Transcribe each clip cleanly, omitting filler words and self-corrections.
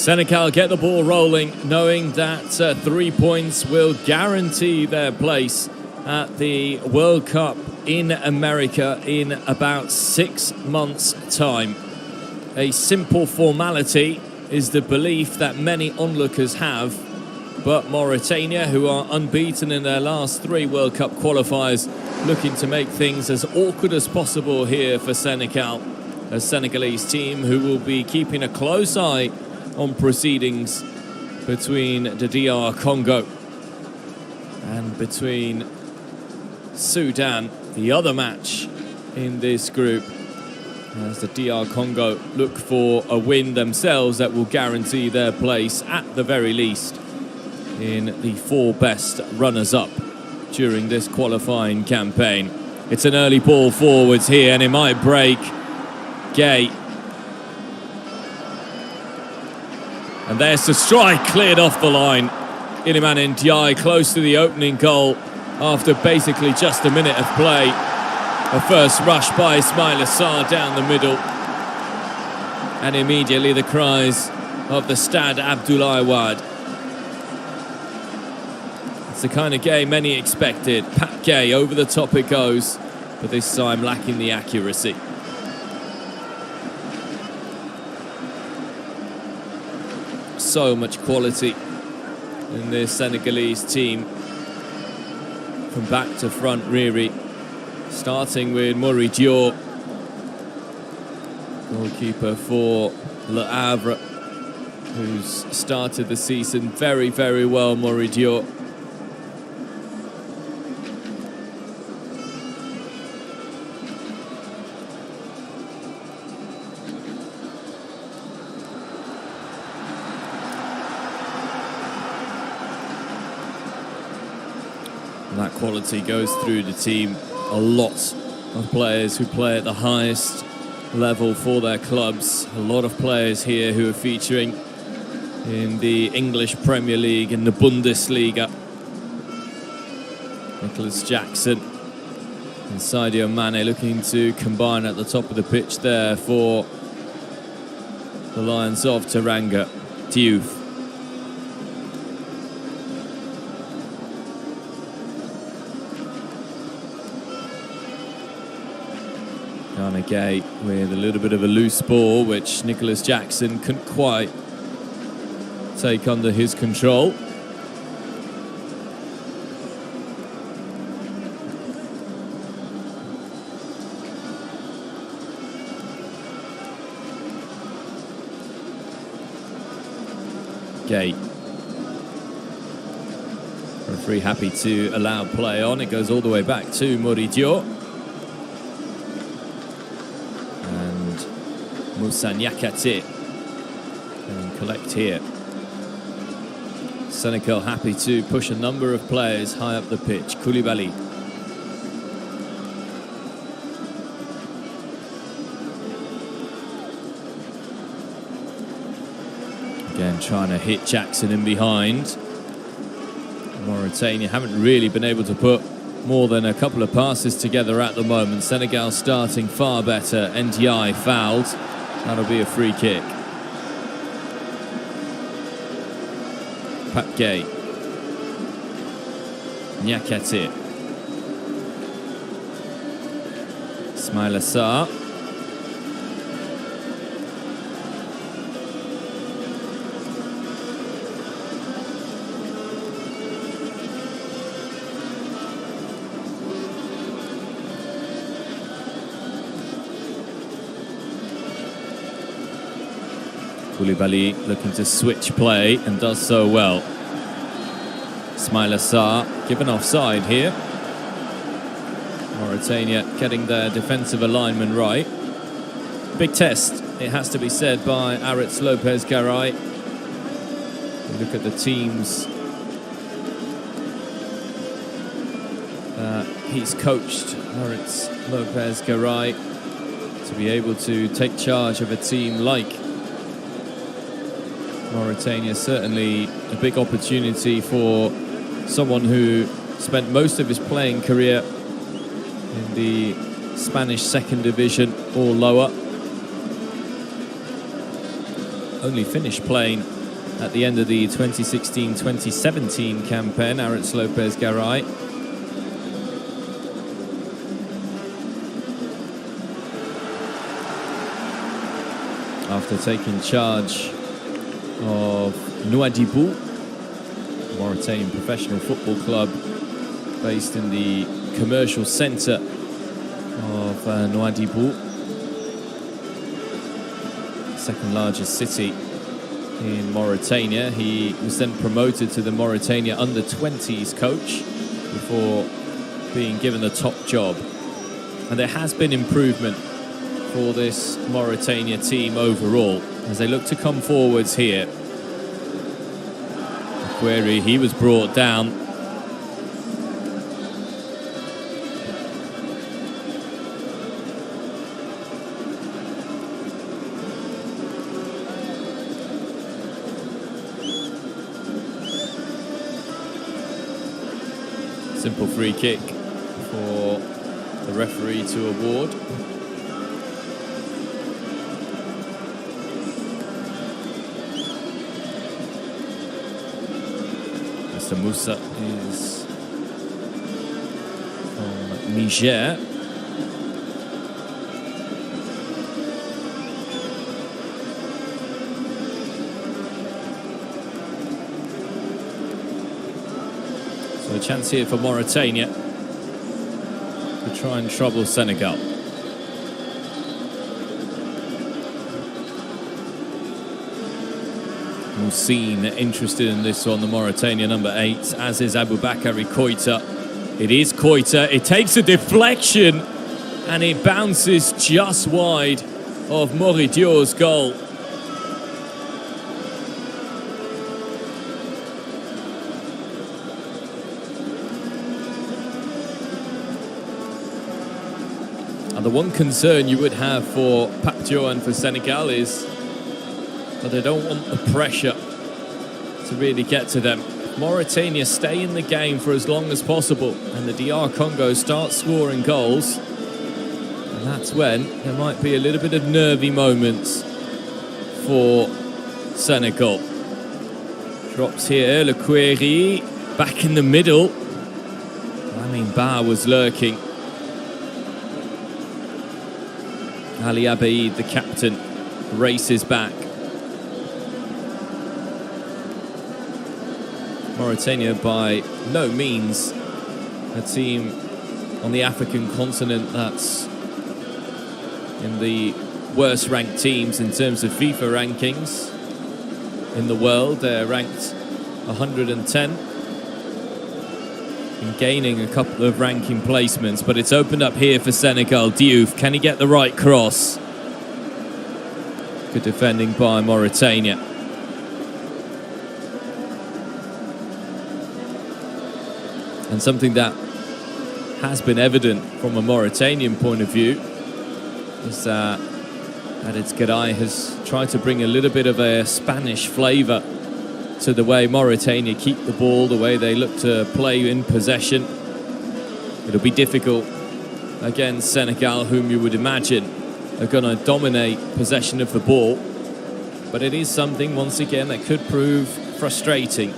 Senegal get the ball rolling, knowing that 3 points will guarantee their place at the World Cup in America in about 6 months' time. A simple formality is the belief that many onlookers have, but Mauritania, who are unbeaten in their last 3 World Cup qualifiers, looking to make things as awkward as possible here for Senegal, a Senegalese team who will be keeping a close eye on proceedings between the DR Congo and between Sudan, the other match in this group, as the DR Congo look for a win themselves that will guarantee their place at the very least in the 4 best runners-up during this qualifying campaign. It's an early ball forwards here, and it might break. Gay. And there's the strike, cleared off the line. Iliman Ndiaye close to the opening goal after basically just a minute of play. A first rush by Ismaila Sarr down the middle. And immediately the cries of the Stade Abdoulaye Wade. It's the kind of game many expected. Pat Gay, over the top it goes, but this time lacking the accuracy. So much quality in this Senegalese team, from back to front really, starting with Maury Dior, goalkeeper for Le Havre, who's started the season very, very well. Maury Dior. And that quality goes through the team. A lot of players who play at the highest level for their clubs. A lot of players here who are featuring in the English Premier League and the Bundesliga. Nicholas Jackson and Sadio Mane looking to combine at the top of the pitch there for the Lions of Teranga. Diouf. Gay with a little bit of a loose ball, which Nicholas Jackson couldn't quite take under his control. Gay. Referee happy to allow play on. It goes all the way back to Maury Dior. Moussa Niakate and collect here. Senegal happy to push a number of players high up the pitch. Koulibaly. Again trying to hit Jackson in behind. Mauritania haven't really been able to put more than a couple of passes together at the moment. Senegal starting far better. Ndiaye fouled. That'll be a free kick. Pat Gay. Niakate. Ismaila Sarr. Koulibaly looking to switch play and does so well. Ismaila Sarr given offside here. Mauritania getting their defensive alignment right. Big test, it has to be said, by Aritz Lopez-Garay. We look at the teams he's coached, Aritz Lopez-Garay, to be able to take charge of a team like Mauritania. Certainly a big opportunity for someone who spent most of his playing career in the Spanish second division or lower. Only finished playing at the end of the 2016-2017 campaign, Aritz Lopez Garay. After taking charge of Nouadhibou, Mauritanian professional football club based in the commercial centre of Nouadhibou, second largest city in Mauritania. He was then promoted to the Mauritania under-20s coach before being given the top job. And there has been improvement for this Mauritania team overall as they look to come forwards here. Query, he was brought down. Simple free kick for the referee to award. Mr. Moussa is from Niger. So a chance here for Mauritania to try and trouble Senegal. Moussine interested in this one, the Mauritania number 8, as is Aboubakary Koita. It is Koita, it takes a deflection and it bounces just wide of Moridio's goal. And the one concern you would have for Pape Thiaw and for Senegal is that they don't want the pressure to really get to them. Mauritania stay in the game for as long as possible and the DR Congo start scoring goals, and that's when there might be a little bit of nervy moments for Senegal. Drops here, Le Query back in the middle. Lamine Ba was lurking. Ali Abeid, the captain, races back. Mauritania by no means a team on the African continent that's in the worst ranked teams in terms of FIFA rankings in the world. They're ranked 110 and gaining a couple of ranking placements, but it's opened up here for Senegal. Diouf, can he get the right cross? Good defending by Mauritania. And something that has been evident from a Mauritanian point of view is that Habib Diallo has tried to bring a little bit of a Spanish flavour to the way Mauritania keep the ball, the way they look to play in possession. It'll be difficult against Senegal, whom you would imagine are going to dominate possession of the ball. But it is something, once again, that could prove frustrating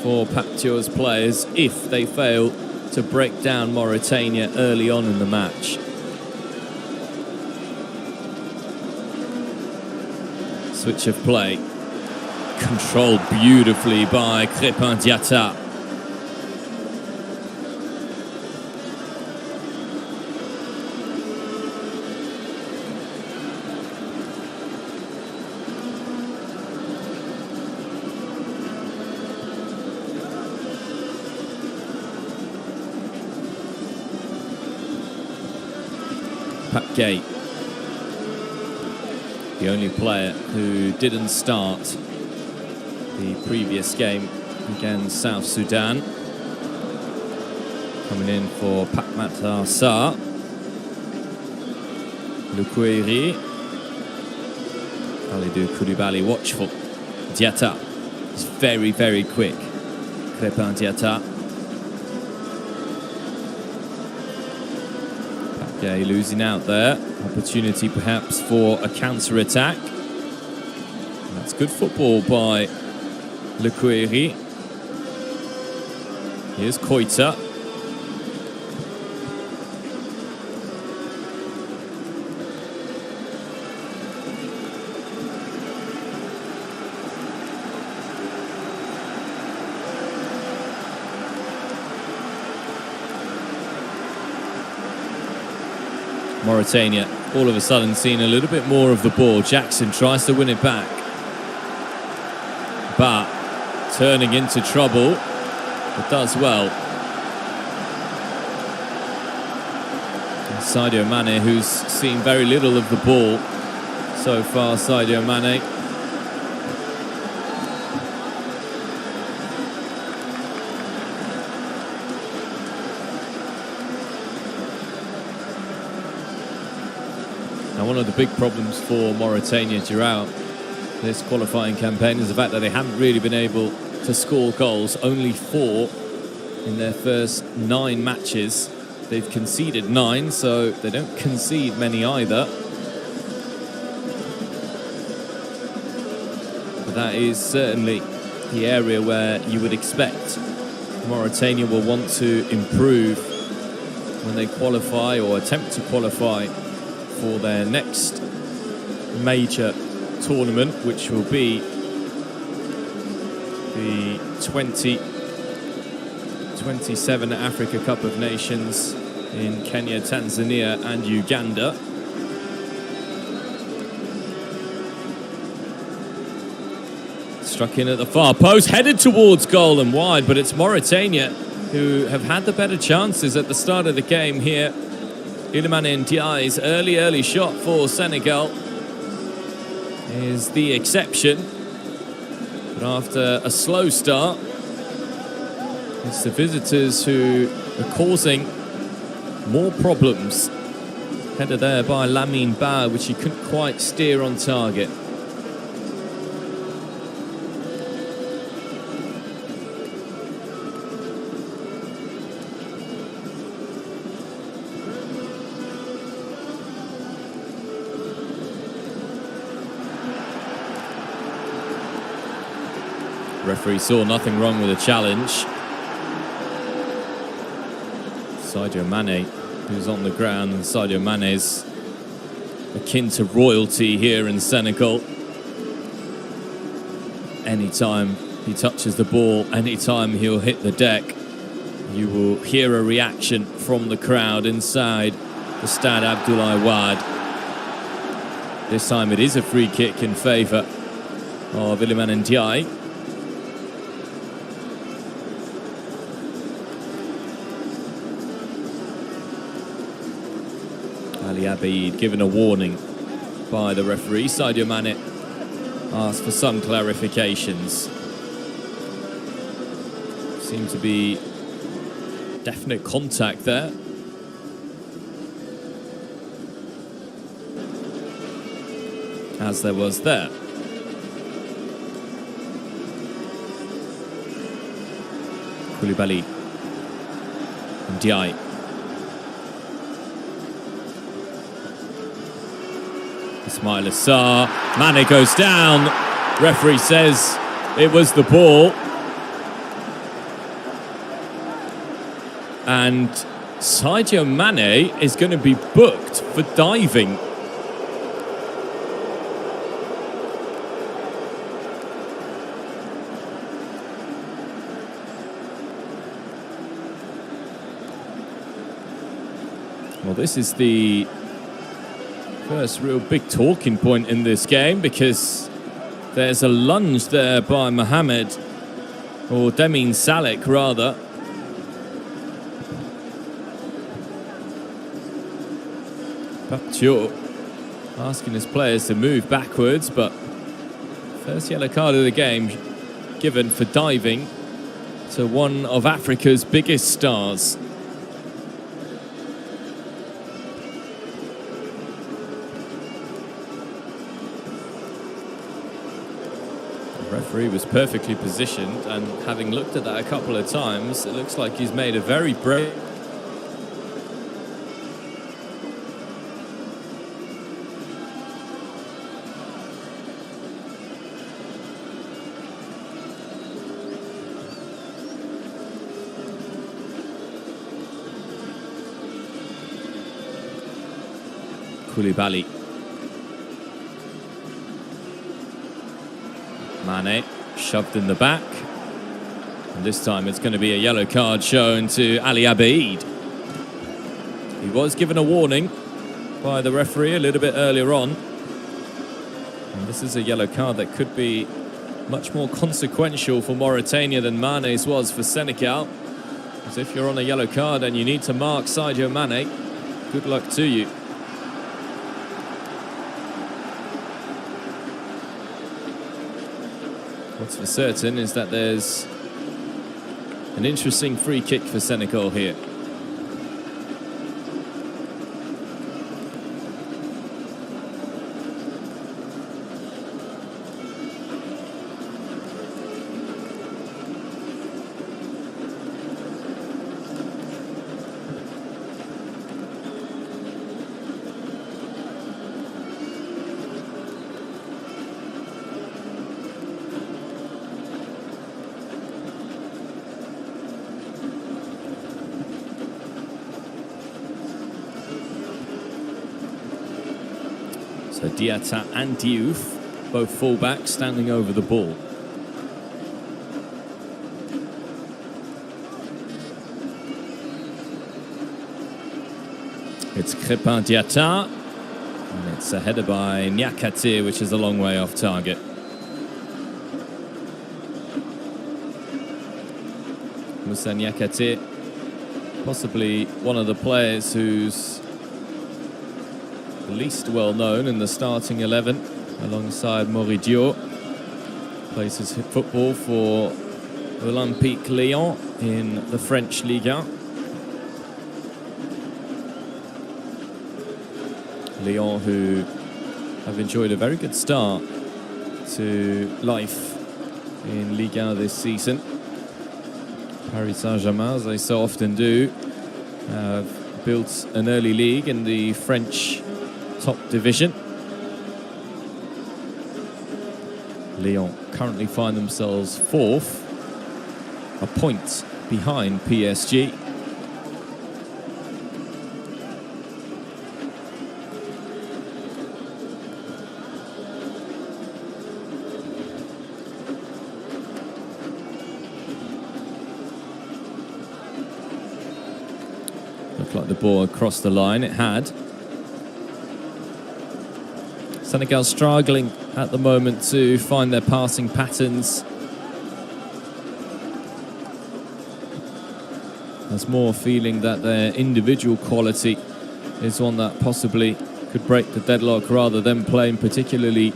for Pape Thiaw's players if they fail to break down Mauritania early on in the match. Switch of play. Controlled beautifully by Crépin Diatta. Pape Gay, the only player who didn't start the previous game against South Sudan, coming in for Pape Matar Sarr. Le Query, Khalidou Koulibaly watchful. Diatta is very, very quick. Crépin Diatta. Okay, losing out there. Opportunity perhaps for a counter-attack. That's good football by Lequeri. Here's Koita. Mauritania all of a sudden seeing a little bit more of the ball. Jackson tries to win it back, but turning into trouble, but does well. And Sadio Mane, who's seen very little of the ball so far. Sadio Mane. Now, one of the big problems for Mauritania throughout this qualifying campaign is the fact that they haven't really been able to score goals. Only 4 in their first 9 matches. They've conceded 9, so they don't concede many either. But that is certainly the area where you would expect Mauritania will want to improve when they qualify or attempt to qualify for their next major tournament, which will be the 2027 Africa Cup of Nations in Kenya, Tanzania and Uganda. Struck in at the far post, headed towards goal and wide, but it's Mauritania who have had the better chances at the start of the game here. Iliman Ndiaye's early shot for Senegal is the exception. But after a slow start, it's the visitors who are causing more problems. Header there by Lamine Ba, which he couldn't quite steer on target. Referee saw nothing wrong with the challenge. Sadio Mane, who's on the ground, and Sadio Mane's akin to royalty here in Senegal. Anytime he touches the ball, anytime he'll hit the deck, you will hear a reaction from the crowd inside the Stade Abdoulaye Wade. This time it is a free kick in favour of Iliman Ndiaye. Ali Abeid given a warning by the referee. Sadio Mane asked for some clarifications. Seemed to be definite contact there. As there was there. Koulibaly. Ndiaye. Ismail Assar, Mane goes down. Referee says it was the ball. And Sadio Mane is going to be booked for diving. Well, this is the first real big talking point in this game, because there's a lunge there by Mohamed, or Demin Salek rather. Paptio asking his players to move backwards, but first yellow card of the game given for diving to one of Africa's biggest stars. The referee was perfectly positioned, and having looked at that a couple of times, it looks like he's made a very brave. Koulibaly. Mane shoved in the back. And this time it's going to be a yellow card shown to Ali Abeid. He was given a warning by the referee a little bit earlier on. And this is a yellow card that could be much more consequential for Mauritania than Mane's was for Senegal. Because if you're on a yellow card and you need to mark Sadio Mane, good luck to you. What's for certain is that there's an interesting free kick for Senegal here. So Diatta and Diouf, both fullbacks, standing over the ball. It's Crépin Diatta, and it's a header by Niakate, which is a long way off target. Moussa Niakate, possibly one of the players who's the least well known in the starting 11, alongside Moridio. Plays his football for Olympique Lyon in the French Liga. Lyon, who have enjoyed a very good start to life in Liga this season. Paris Saint-Germain, as they so often do, have built an early league in the French top division. Lyon currently find themselves fourth, a point behind PSG. Looked like the ball acrossed the line, it had. Senegal struggling at the moment to find their passing patterns. There's more feeling that their individual quality is one that possibly could break the deadlock rather than playing particularly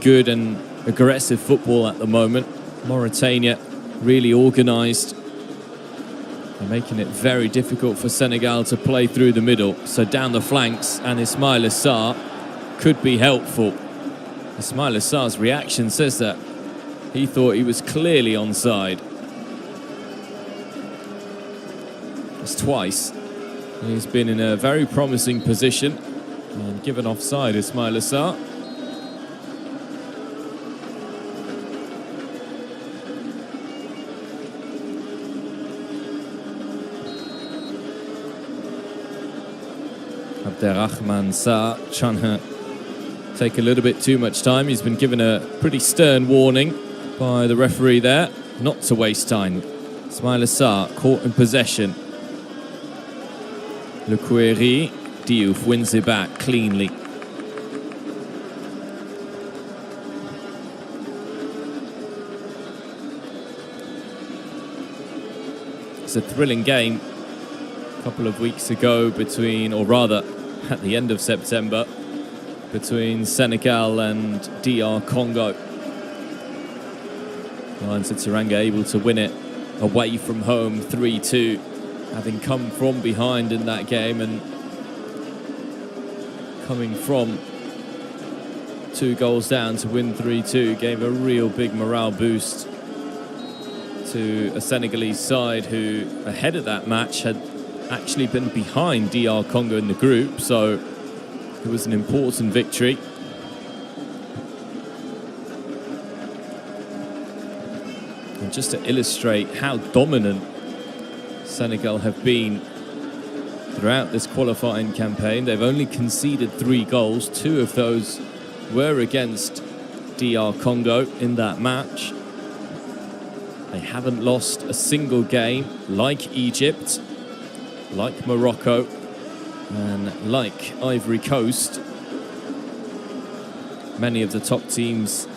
good and aggressive football at the moment. Mauritania really organised and making it very difficult for Senegal to play through the middle. So down the flanks, and Ismaïla Sarr could be helpful. Ismaïla Sarr's reaction says that he thought he was clearly onside. It's twice. He's been in a very promising position and given offside, Ismaïla Sarr. Abderrahmane Sarr trying to take a little bit too much time. He's been given a pretty stern warning by the referee there not to waste time. Ismaïla Sarr caught in possession. Le Kouiri, Diouf wins it back cleanly. It's a thrilling game a couple of weeks ago between, or rather at the end of September, between Senegal and DR Congo. Lions of Teranga able to win it away from home 3-2, having come from behind in that game and coming from 2 goals down to win 3-2 gave a real big morale boost to a Senegalese side who, ahead of that match, had actually been behind DR Congo in the group, so it was an important victory. And just to illustrate how dominant Senegal have been throughout this qualifying campaign. They've only conceded 3 goals. 2 of those were against DR Congo in that match. They haven't lost a single game, like Egypt, like Morocco, and like Ivory Coast. Many of the top teams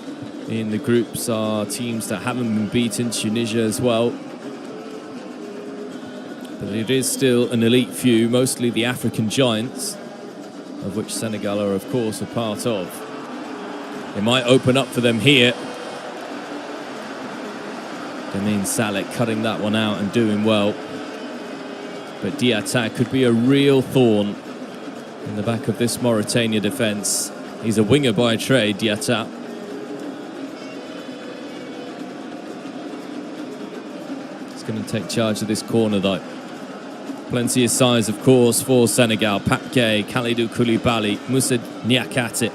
in the groups are teams that haven't been beaten, Tunisia as well. But it is still an elite few, mostly the African giants, of which Senegal are, of course, a part of. It might open up for them here. Damien Salek cutting that one out and doing well. But Diatta could be a real thorn in the back of this Mauritania defence. He's a winger by trade, Diatta. He's going to take charge of this corner, though. Plenty of size, of course, for Senegal. Pape Gueye, Kalidou Koulibaly, Moussa Niakate.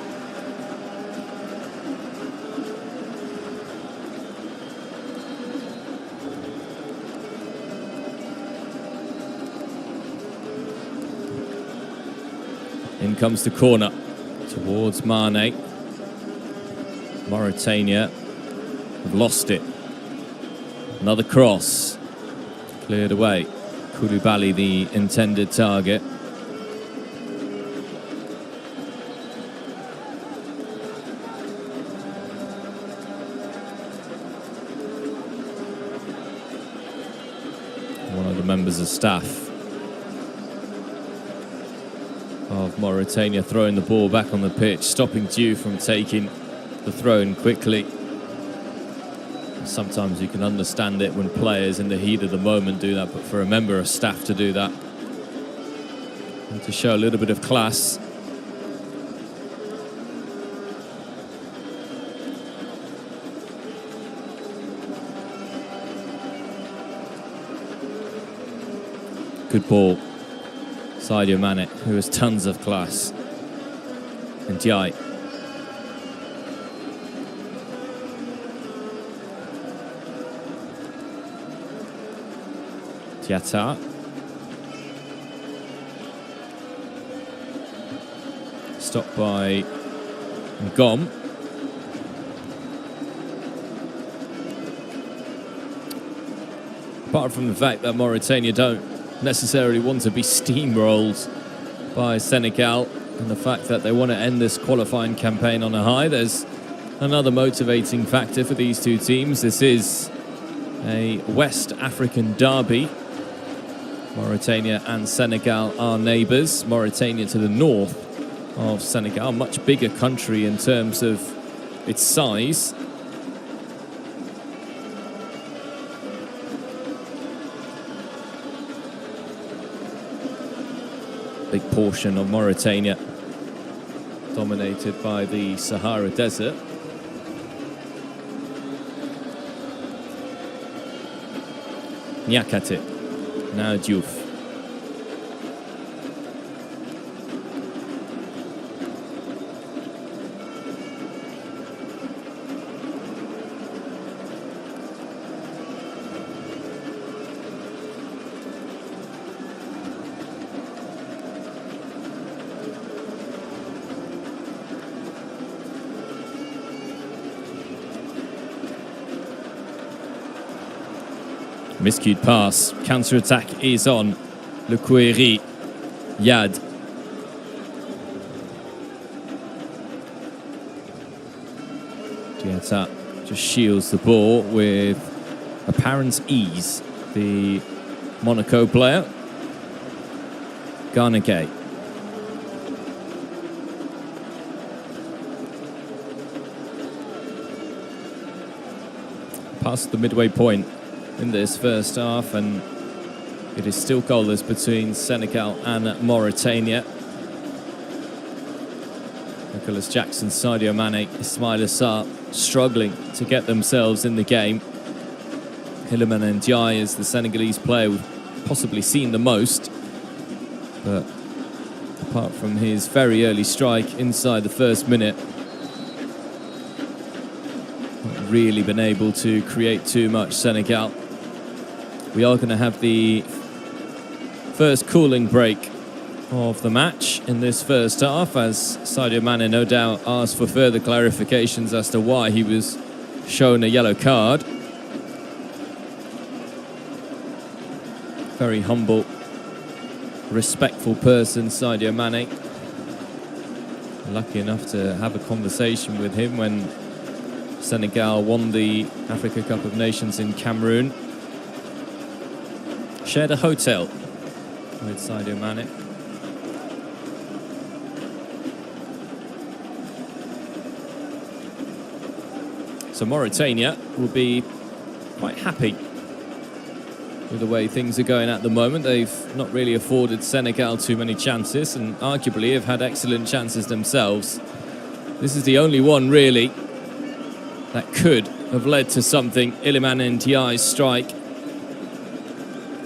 In comes the corner towards Mane. Mauritania have lost it. Another cross. Cleared away. Koulibaly, the intended target. One of the members of staff of Mauritania throwing the ball back on the pitch, stopping Dieu from taking the throw in quickly. Sometimes you can understand it when players in the heat of the moment do that, but for a member of staff to do that, and to show a little bit of class. Good ball. Sadio Mane, who has tons of class. And Diaye. Diatta. Stopped by Ngom. Apart from the fact that Mauritania don't necessarily want to be steamrolled by Senegal, and the fact that they want to end this qualifying campaign on a high, there's another motivating factor for these two teams. This is a West African derby. Mauritania and Senegal are neighbours. Mauritania to the north of Senegal, much bigger country in terms of its size. Big portion of Mauritania dominated by the Sahara Desert. Niakate, now Diouf. Miscued pass, counter-attack is on. Le Kouiri, Yad. Diatta just shields the ball with apparent ease. The Monaco player. Gana Gueye. Past the midway point in this first half, and it is still goalless between Senegal and Mauritania. Nicholas Jackson, Sadio Mane, Ismaïla Sarr struggling to get themselves in the game. Iliman Ndiaye is the Senegalese player we've possibly seen the most, but apart from his very early strike inside the first minute, not really been able to create too much. Senegal. We are going to have the first cooling break of the match in this first half, as Sadio Mane no doubt asked for further clarifications as to why he was shown a yellow card. Very humble, respectful person, Sadio Mane. Lucky enough to have a conversation with him when Senegal won the Africa Cup of Nations in Cameroon. Shared a hotel with Sadio Mane. So Mauritania will be quite happy with the way things are going at the moment. They've not really afforded Senegal too many chances and arguably have had excellent chances themselves. This is the only one really that could have led to something. Iliman Ndiaye's strike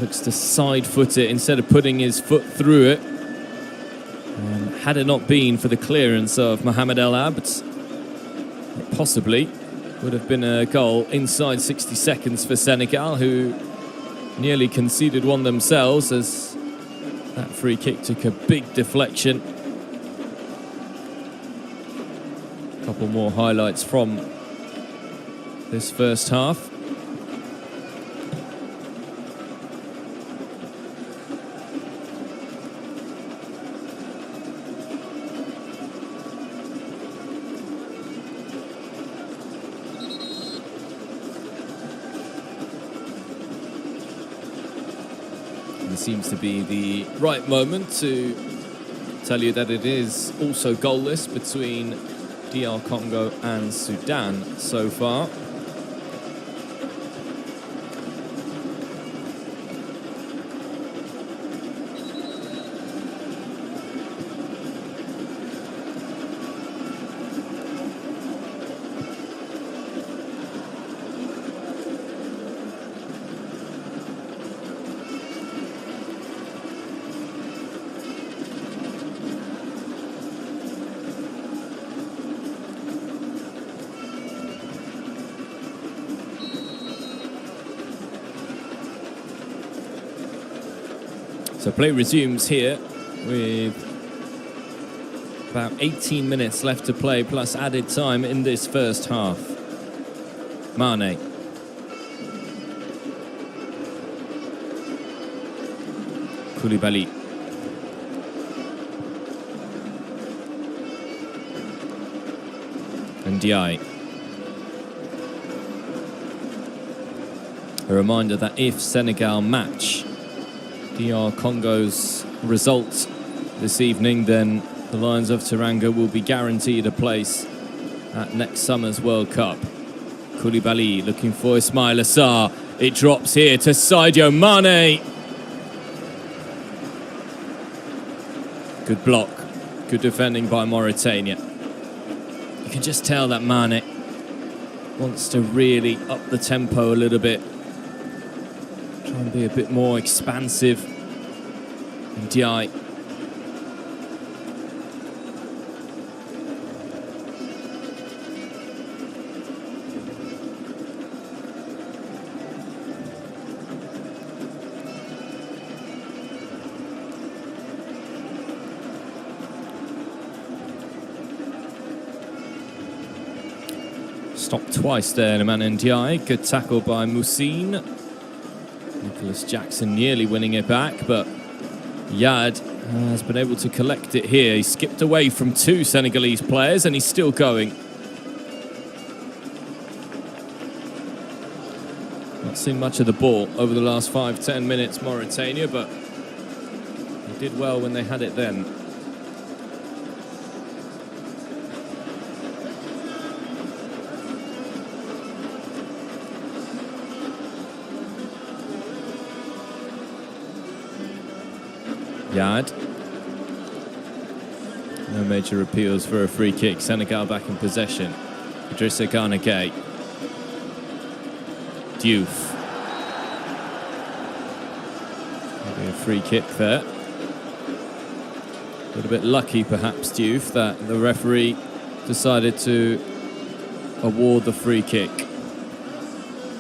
looks to side foot it instead of putting his foot through it. Had it not been for the clearance of Mohamed El Abd, it possibly would have been a goal inside 60 seconds for Senegal, who nearly conceded one themselves as that free kick took a big deflection. A couple more highlights from this first half. It seems to be the right moment to tell you that it is also goalless between DR Congo and Sudan so far. So play resumes here with about 18 minutes left to play plus added time in this first half. Mane. Koulibaly. And Ndiaye. A reminder that if Senegal match DR Congo's result this evening, then the Lions of Teranga will be guaranteed a place at next summer's World Cup. Koulibaly looking for Ismail Assar. It drops here to Sadio Mane. Good block. Good defending by Mauritania. You can just tell that Mane wants to really up the tempo a little bit. Try and be a bit more expansive. Ndiaye. Stopped twice there, Iliman Ndiaye. Good tackle by Moussine. Nicholas Jackson nearly winning it back, but Yad has been able to collect it here. He skipped away from two Senegalese players and he's still going. Not seen much of the ball over the last 5-10 minutes, Mauritania, but they did well when they had it then. Yad. No major appeals for a free kick. Senegal back in possession. Idrissa Gana Gueye. Diouf. Maybe a free kick there. A little bit lucky perhaps, Diouf, that the referee decided to award the free kick.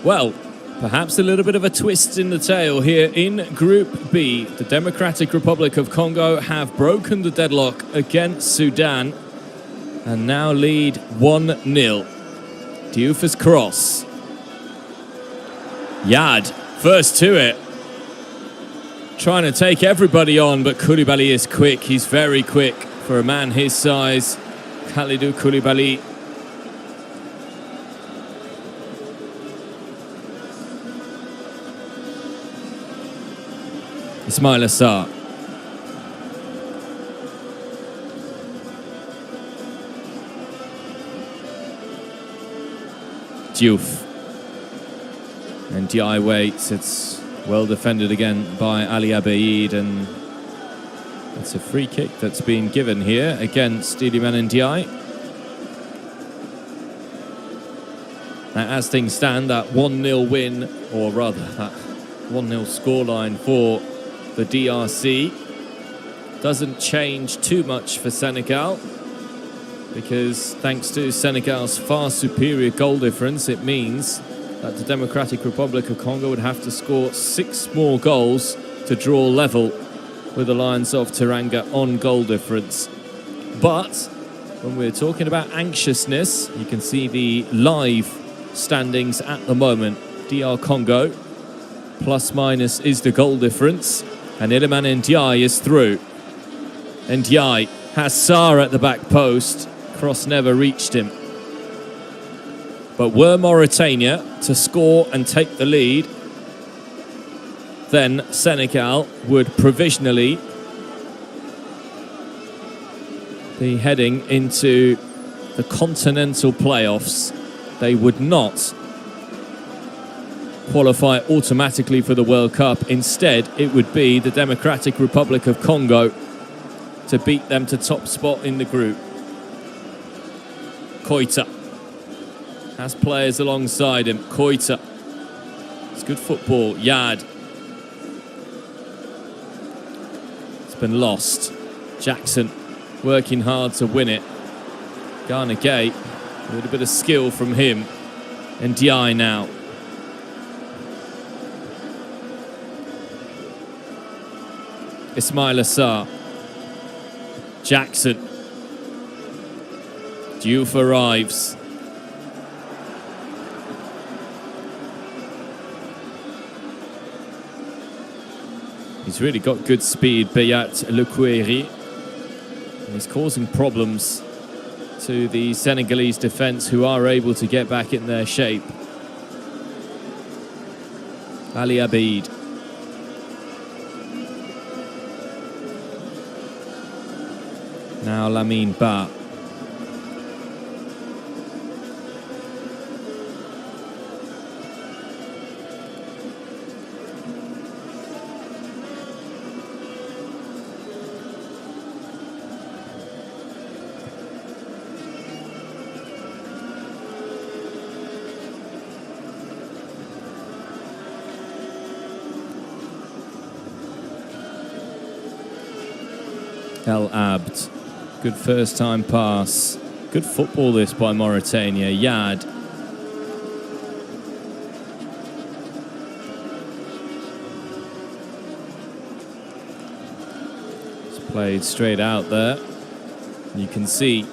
Well, Perhaps a little bit of a twist in the tale here in Group B. The Democratic Republic of Congo have broken the deadlock against Sudan and now lead 1-0. Diouf's cross. Yad, first to it. Trying to take everybody on, but Koulibaly is quick. He's very quick for a man his size. Kalidou Koulibaly. Ismail Assar. Diouf. And Diaye waits. It's well defended again by Ali Abeid, and it's a free kick that's been given here against Iliman Ndiaye. Now, as things stand, that 1-0 win, or rather that 1-0 scoreline for the DRC doesn't change too much for Senegal, because thanks to Senegal's far superior goal difference, it means that the Democratic Republic of Congo would have to score 6 more goals to draw level with the Lions of Teranga on goal difference. But when we're talking about anxiousness, you can see the live standings at the moment. DR Congo, plus minus is the goal difference, and Iliman Ndiaye is through. Ndiaye has Sarr at the back post. Cross never reached him. But were Mauritania to score and take the lead, then Senegal would provisionally be heading into the continental playoffs. They would not qualify automatically for the World Cup. Instead, it would be the Democratic Republic of Congo to beat them to top spot in the group. Koita has players alongside him. Koita. It's good football. Yad. It's been lost. Jackson working hard to win it. Ghana Gay. A little bit of skill from him. And Diaye now. Ismail Assar. Jackson. Diouf arrives. He's really got good speed, Beyat Lequeri. He's causing problems to the Senegalese defence, who are able to get back in their shape. Ali Abeid. Now Lamine Ba. El Abd. Good first time pass. Good football this by Mauritania. Yad. It's played straight out there. You can see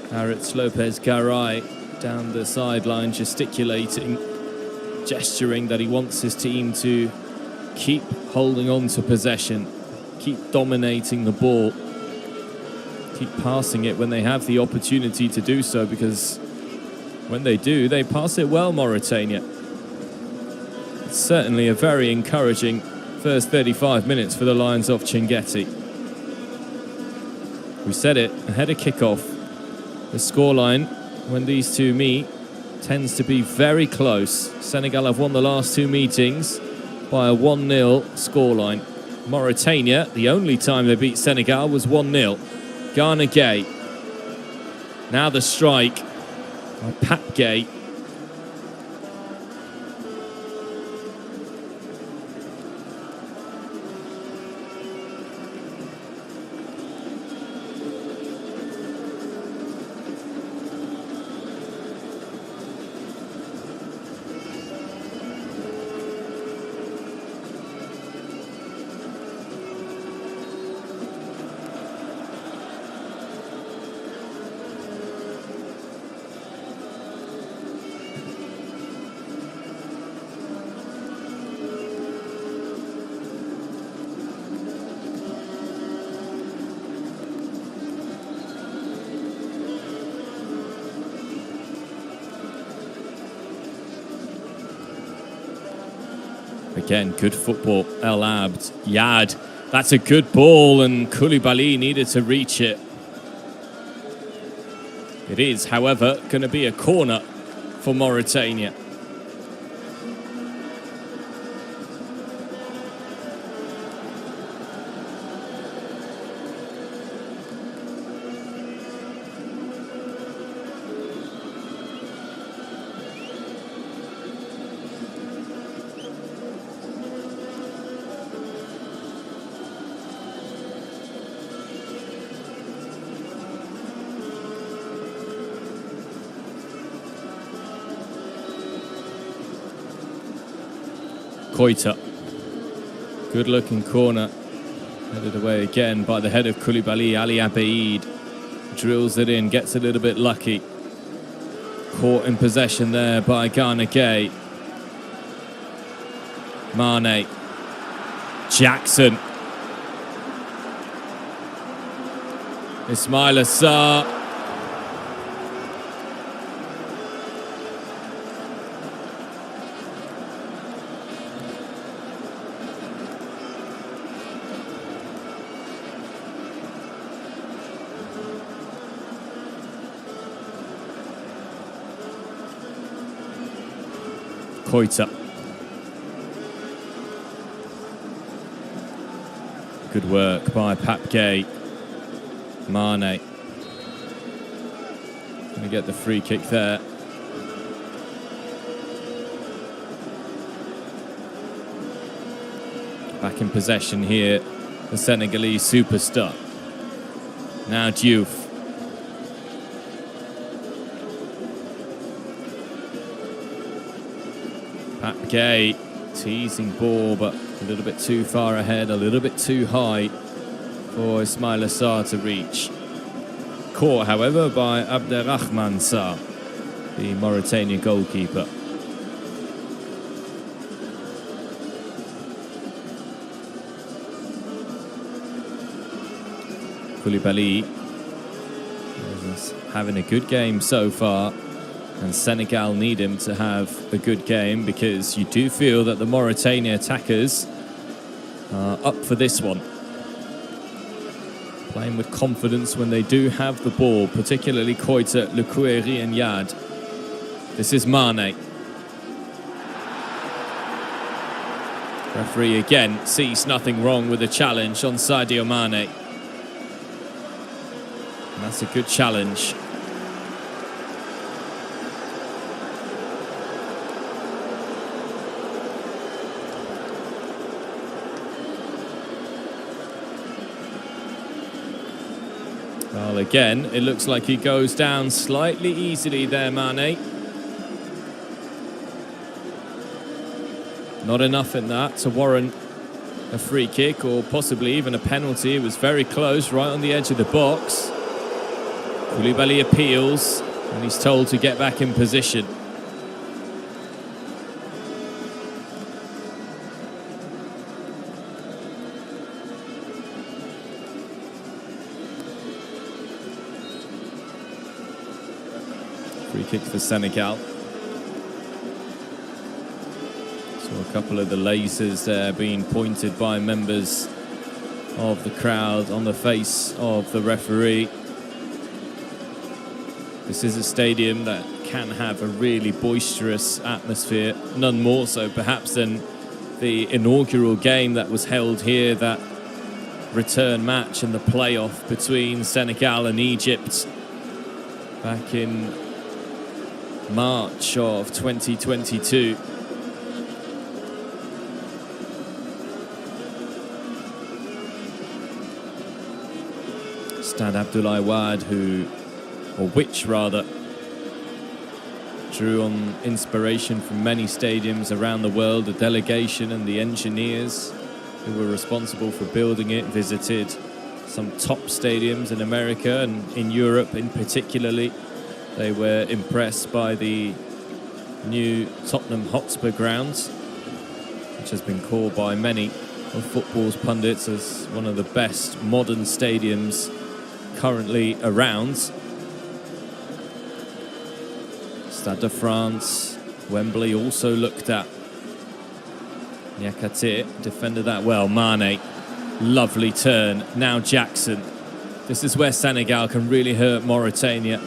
Aritz Lopez Garay down the sideline gesticulating, gesturing that he wants his team to keep holding on to possession, keep dominating the ball, keep passing it when they have the opportunity to do so, because when they do, they pass it well, Mauritania. It's certainly a very encouraging first 35 minutes for the Lions of Chinguetti. We said it ahead of kickoff. The scoreline when these two meet tends to be very close. Senegal have won the last 2 meetings by a 1-0 scoreline. Mauritania, the only time they beat Senegal was 1-0. Ghana Gay. Now the strike by Pap Gay. Again, good football. El Abd, Yad. That's a good ball, and Koulibaly needed to reach it. It is, however, going to be a corner for Mauritania. Koita. Good looking corner. Headed away again by the head of Koulibaly. Ali Abeid drills it in, gets a little bit lucky. Caught in possession there by Ghana Gay. Mane. Jackson. Ismail Assar. Koita. Good work by Pap Gay. Mane. Going to get the free kick there. Back in possession here, the Senegalese superstar. Now Diouf. Pap Gay, teasing ball, but a little bit too far ahead, a little bit too high for Ismail Assar to reach. Caught, however, by Abderrahman Sarr, the Mauritanian goalkeeper. Koulibaly is having a good game so far, and Senegal need him to have a good game, because you do feel that the Mauritania attackers are up for this one. Playing with confidence when they do have the ball, particularly Koita, Lukweri and Yad. This is Mane. Referee again sees nothing wrong with the challenge on Sadio Mane. And that's a good challenge. Well, again, it looks like he goes down slightly easily there, Mane. Not enough in that to warrant a free kick or possibly even a penalty. It was very close, right on the edge of the box. Koulibaly appeals, and he's told to get back in position. Free kick for Senegal. So a couple of the lasers there being pointed by members of the crowd on the face of the referee. This is a stadium that can have a really boisterous atmosphere, none more so perhaps than the inaugural game that was held here, that return match in the playoff between Senegal and Egypt back in March of 2022. Stade Abdoulaye Wade, which rather, drew on inspiration from many stadiums around the world. The delegation and the engineers who were responsible for building it visited some top stadiums in America and in Europe in particularly. They were impressed by the new Tottenham Hotspur grounds, which has been called by many of football's pundits as one of the best modern stadiums currently around. Stade de France, Wembley also looked at. Niakate defended that well. Mane, lovely turn. Now Jackson. This is where Senegal can really hurt Mauritania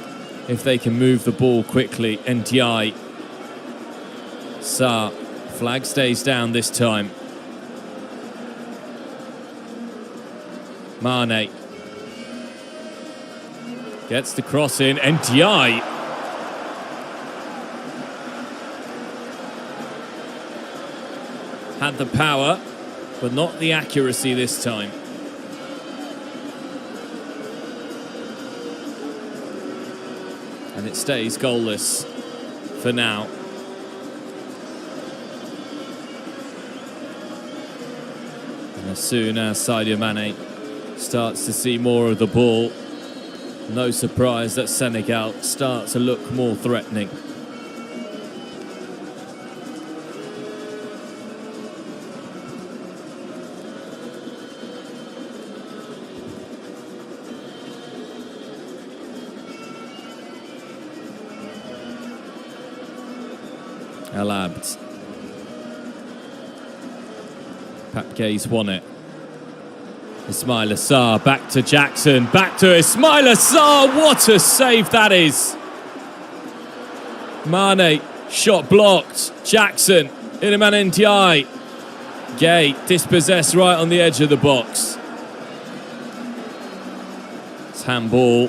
if they can move the ball quickly. And Ndiaye. Sarr. Flag stays down this time. Mane. Gets the cross in. And Ndiaye. Had the power, but not the accuracy this time. And it stays goalless for now. And as soon as Sadio Mane starts to see more of the ball, no surprise that Senegal start to look more threatening. El Abd. Papke's won it. Ismaila Sarr back to Jackson, back to Ismaila Sarr. What a save that is. Mane, shot blocked. Jackson, Iliman Ndiaye. Gay dispossessed right on the edge of the box. It's handball.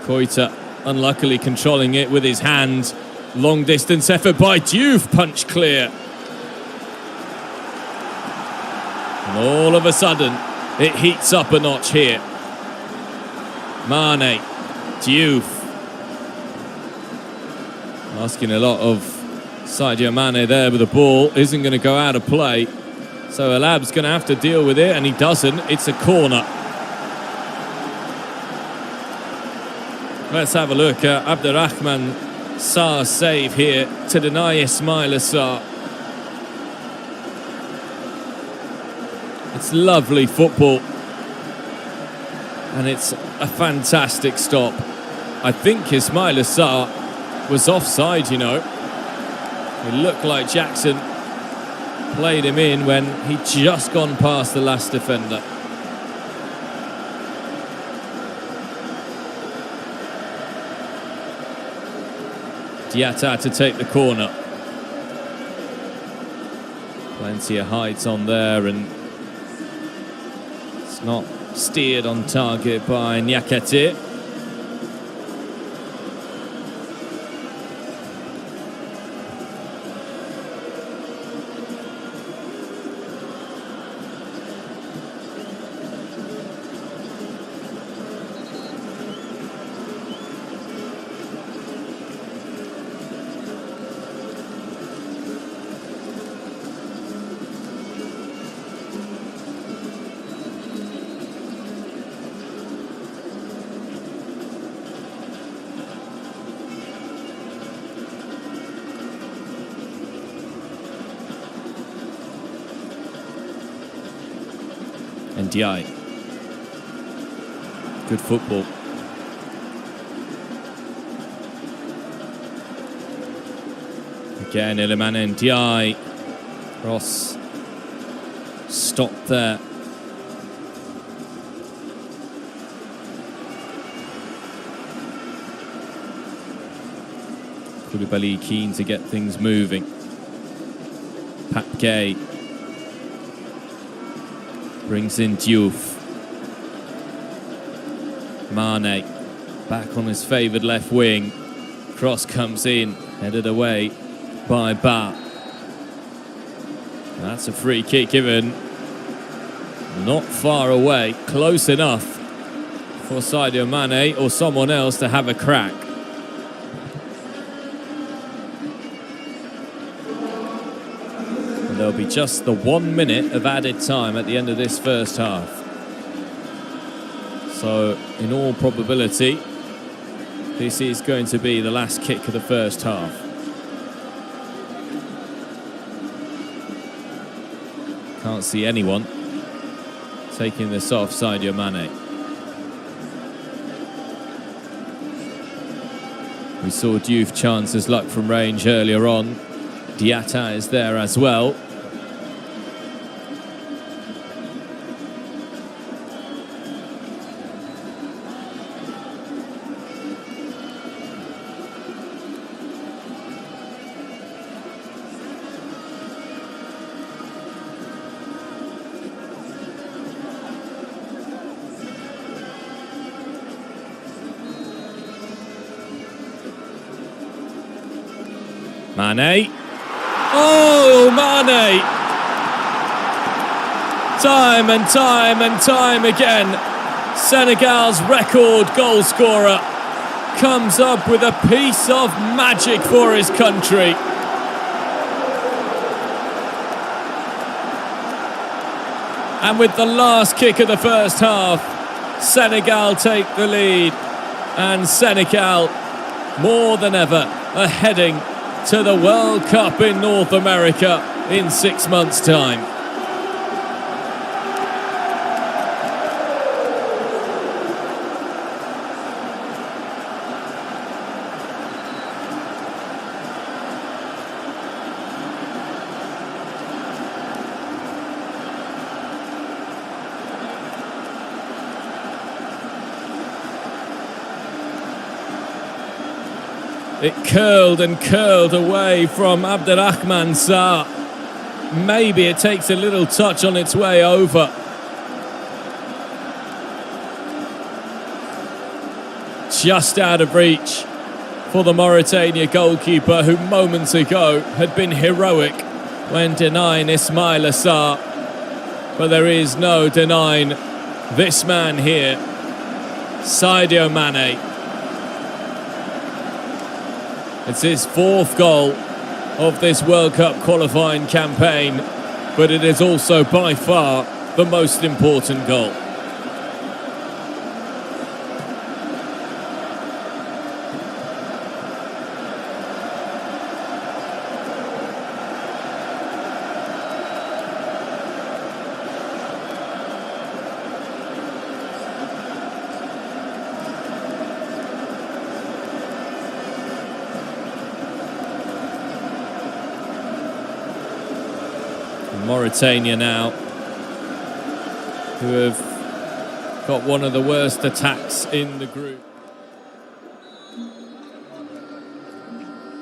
Koita unluckily controlling it with his hand. Long distance effort by Diouf, punch clear. And all of a sudden, it heats up a notch here. Mane, Diouf. Asking a lot of Sadio Mane there with the ball. Isn't going to go out of play. So El Abd's going to have to deal with it, and he doesn't. It's a corner. Let's have a look at Abderrahman Sarr's save here to deny Ismaila Sarr. It's lovely football, and it's a fantastic stop. I think Ismaila Sarr was offside, you know. It looked like Jackson played him in when he'd just gone past the last defender. Diatta to take the corner. Plenty of height on there, and it's not steered on target by Niakate. And Ndiaye. Good football. Again, Iliman Ndiaye. Cross stopped there. Koulibaly keen to get things moving. Papke brings in Diouf. Mane back on his favoured left wing. Cross comes in, headed away by Ba. That's a free kick given. Not far away, close enough for Sadio Mane or someone else to have a crack. There'll be just the 1 minute of added time at the end of this first half. So, in all probability, this is going to be the last kick of the first half. Can't see anyone taking this off Sadio Mane. We saw Diouf chance his luck from range earlier on. Diatta is there as well. Mane. Oh, Mane! Time and time and time again, Senegal's record goal scorer comes up with a piece of magic for his country. And with the last kick of the first half, Senegal take the lead. And Senegal, more than ever, are heading to the World Cup in North America in 6 months' time. It curled and curled away from Abderrahmane Sarr. Maybe it takes a little touch on its way over. Just out of reach for the Mauritania goalkeeper, who moments ago had been heroic when denying Ismaila Sarr. But there is no denying this man here, Sadio Mane. It's his 4th goal of this World Cup qualifying campaign, but it is also by far the most important goal. Mauritania now, who have got one of the worst attacks in the group.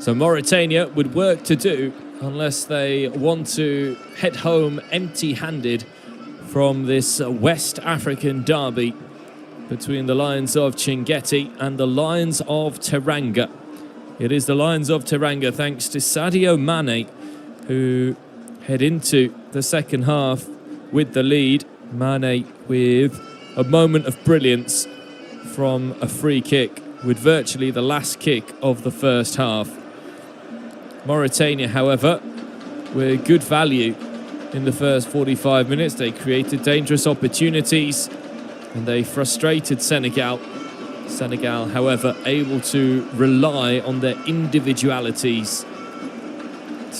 So Mauritania would work to do unless they want to head home empty-handed from this West African derby between the Lions of Chinguetti and the Lions of Teranga. It is the Lions of Teranga, thanks to Sadio Mane, who head into the second half with the lead. Mane with a moment of brilliance from a free kick with virtually the last kick of the first half. Mauritania, however, with good value in the first 45 minutes. They created dangerous opportunities and they frustrated Senegal. Senegal, however, able to rely on their individualities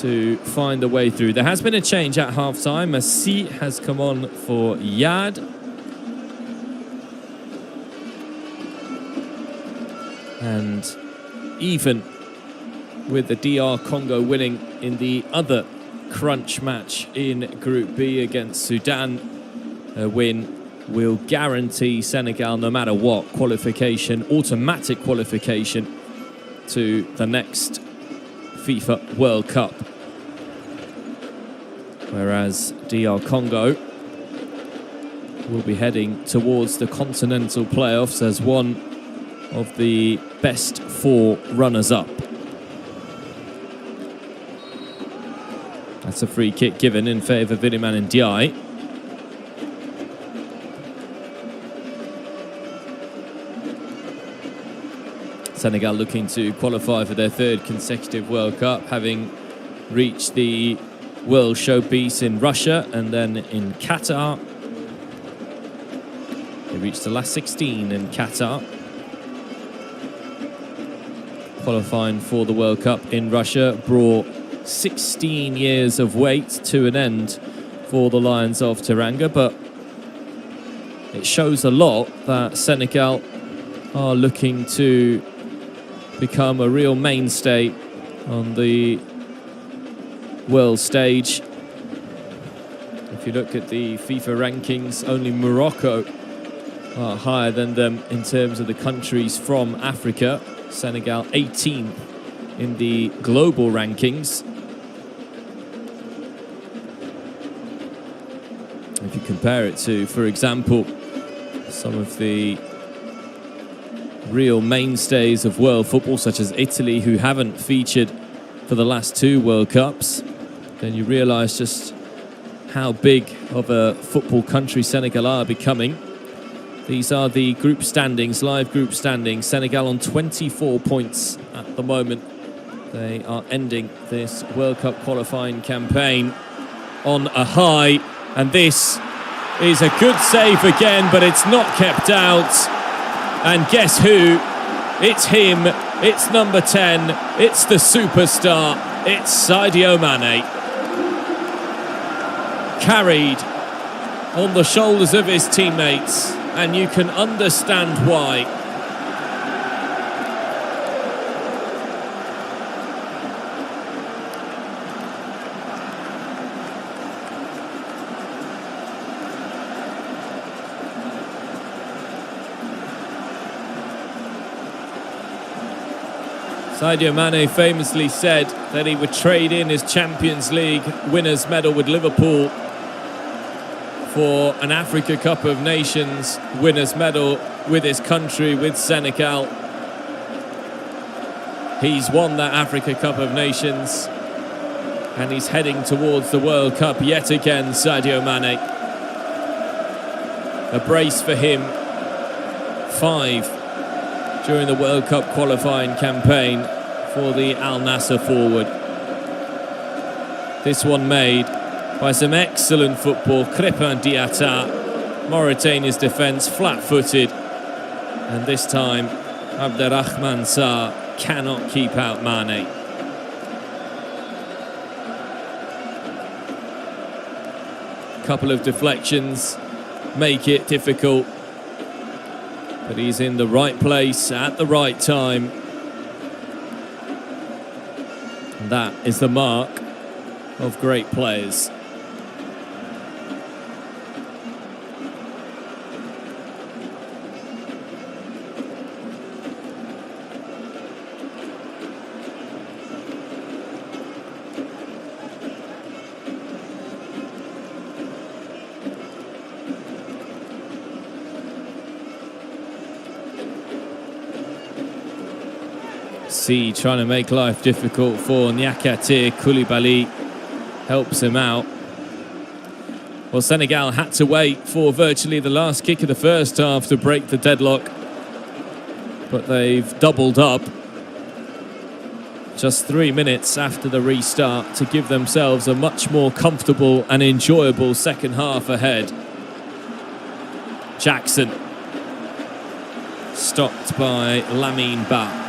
to find a way through. There has been a change at half-time. Massi has come on for Yad. And even with the DR Congo winning in the other crunch match in Group B against Sudan, a win will guarantee Senegal, no matter what, qualification, automatic qualification to the next FIFA World Cup. Whereas DR Congo will be heading towards the continental playoffs as one of the best 4 runners-up. That's a free kick given in favour of Iliman Ndiaye. Senegal looking to qualify for their 3rd consecutive World Cup, having reached the World Showpiece in Russia and then in Qatar. They reached the last 16 in Qatar, qualifying for the World Cup in Russia brought 16 years of wait to an end for the Lions of Teranga, but it shows a lot that Senegal are looking to become a real mainstay on the world stage. If you look at the FIFA rankings, only Morocco are higher than them in terms of the countries from Africa. Senegal 18th in the global rankings. If you compare it to, for example, some of the real mainstays of world football, such as Italy, who haven't featured for the last 2 World Cups, then you realise just how big of a football country Senegal are becoming. These are the group standings, live group standings. Senegal on 24 points at the moment. They are ending this World Cup qualifying campaign on a high, and this is a good save again, but it's not kept out. And guess who? It's him, it's number 10, it's the superstar, it's Sadio Mane. Carried on the shoulders of his teammates, and you can understand why. Sadio Mane famously said that he would trade in his Champions League winners' medal with Liverpool for an Africa Cup of Nations winners' medal with his country, with Senegal. He's won that Africa Cup of Nations, and he's heading towards the World Cup yet again, Sadio Mane. A brace for him, 5 during the World Cup qualifying campaign for the Al Nassr forward. This one made by some excellent football. Crépin Diatta, Mauritania's defence, flat-footed. And this time, Abderrahmane Sarr cannot keep out Mane. Couple of deflections make it difficult. But he's in the right place at the right time. And that is the mark of great players. See, trying to make life difficult for Niakate. Koulibaly helps him out. Well, Senegal had to wait for virtually the last kick of the first half to break the deadlock, but they've doubled up just 3 minutes after the restart to give themselves a much more comfortable and enjoyable second half ahead. Jackson stopped by Lamine Ba.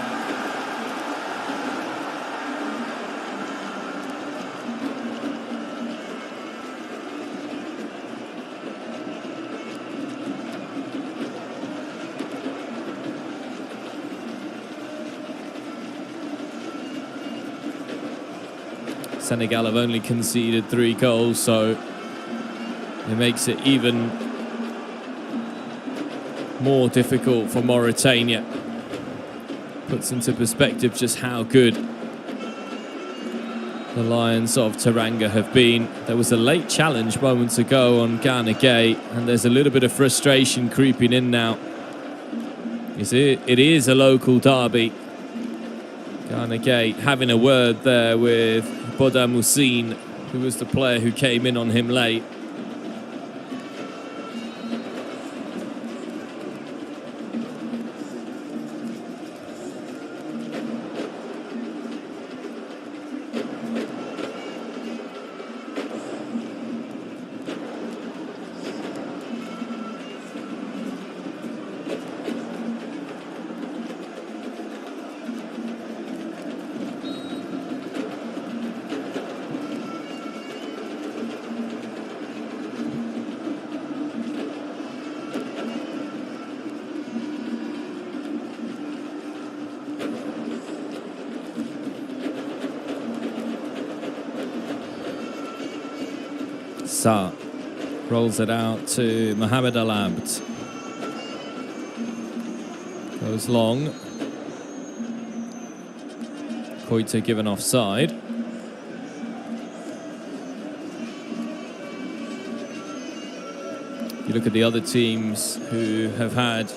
Senegal have only conceded 3 goals, so it makes it even more difficult for Mauritania. Puts into perspective just how good the Lions of Teranga have been. There was a late challenge moments ago on Ghana Gate, and there's a little bit of frustration creeping in now. It is a local derby. Ghana Gate having a word there with Boda Moussine, who was the player who came in on him late. Sarr rolls it out to Mohamed Al Abd. Goes long. Koita given offside. You look at the other teams who have had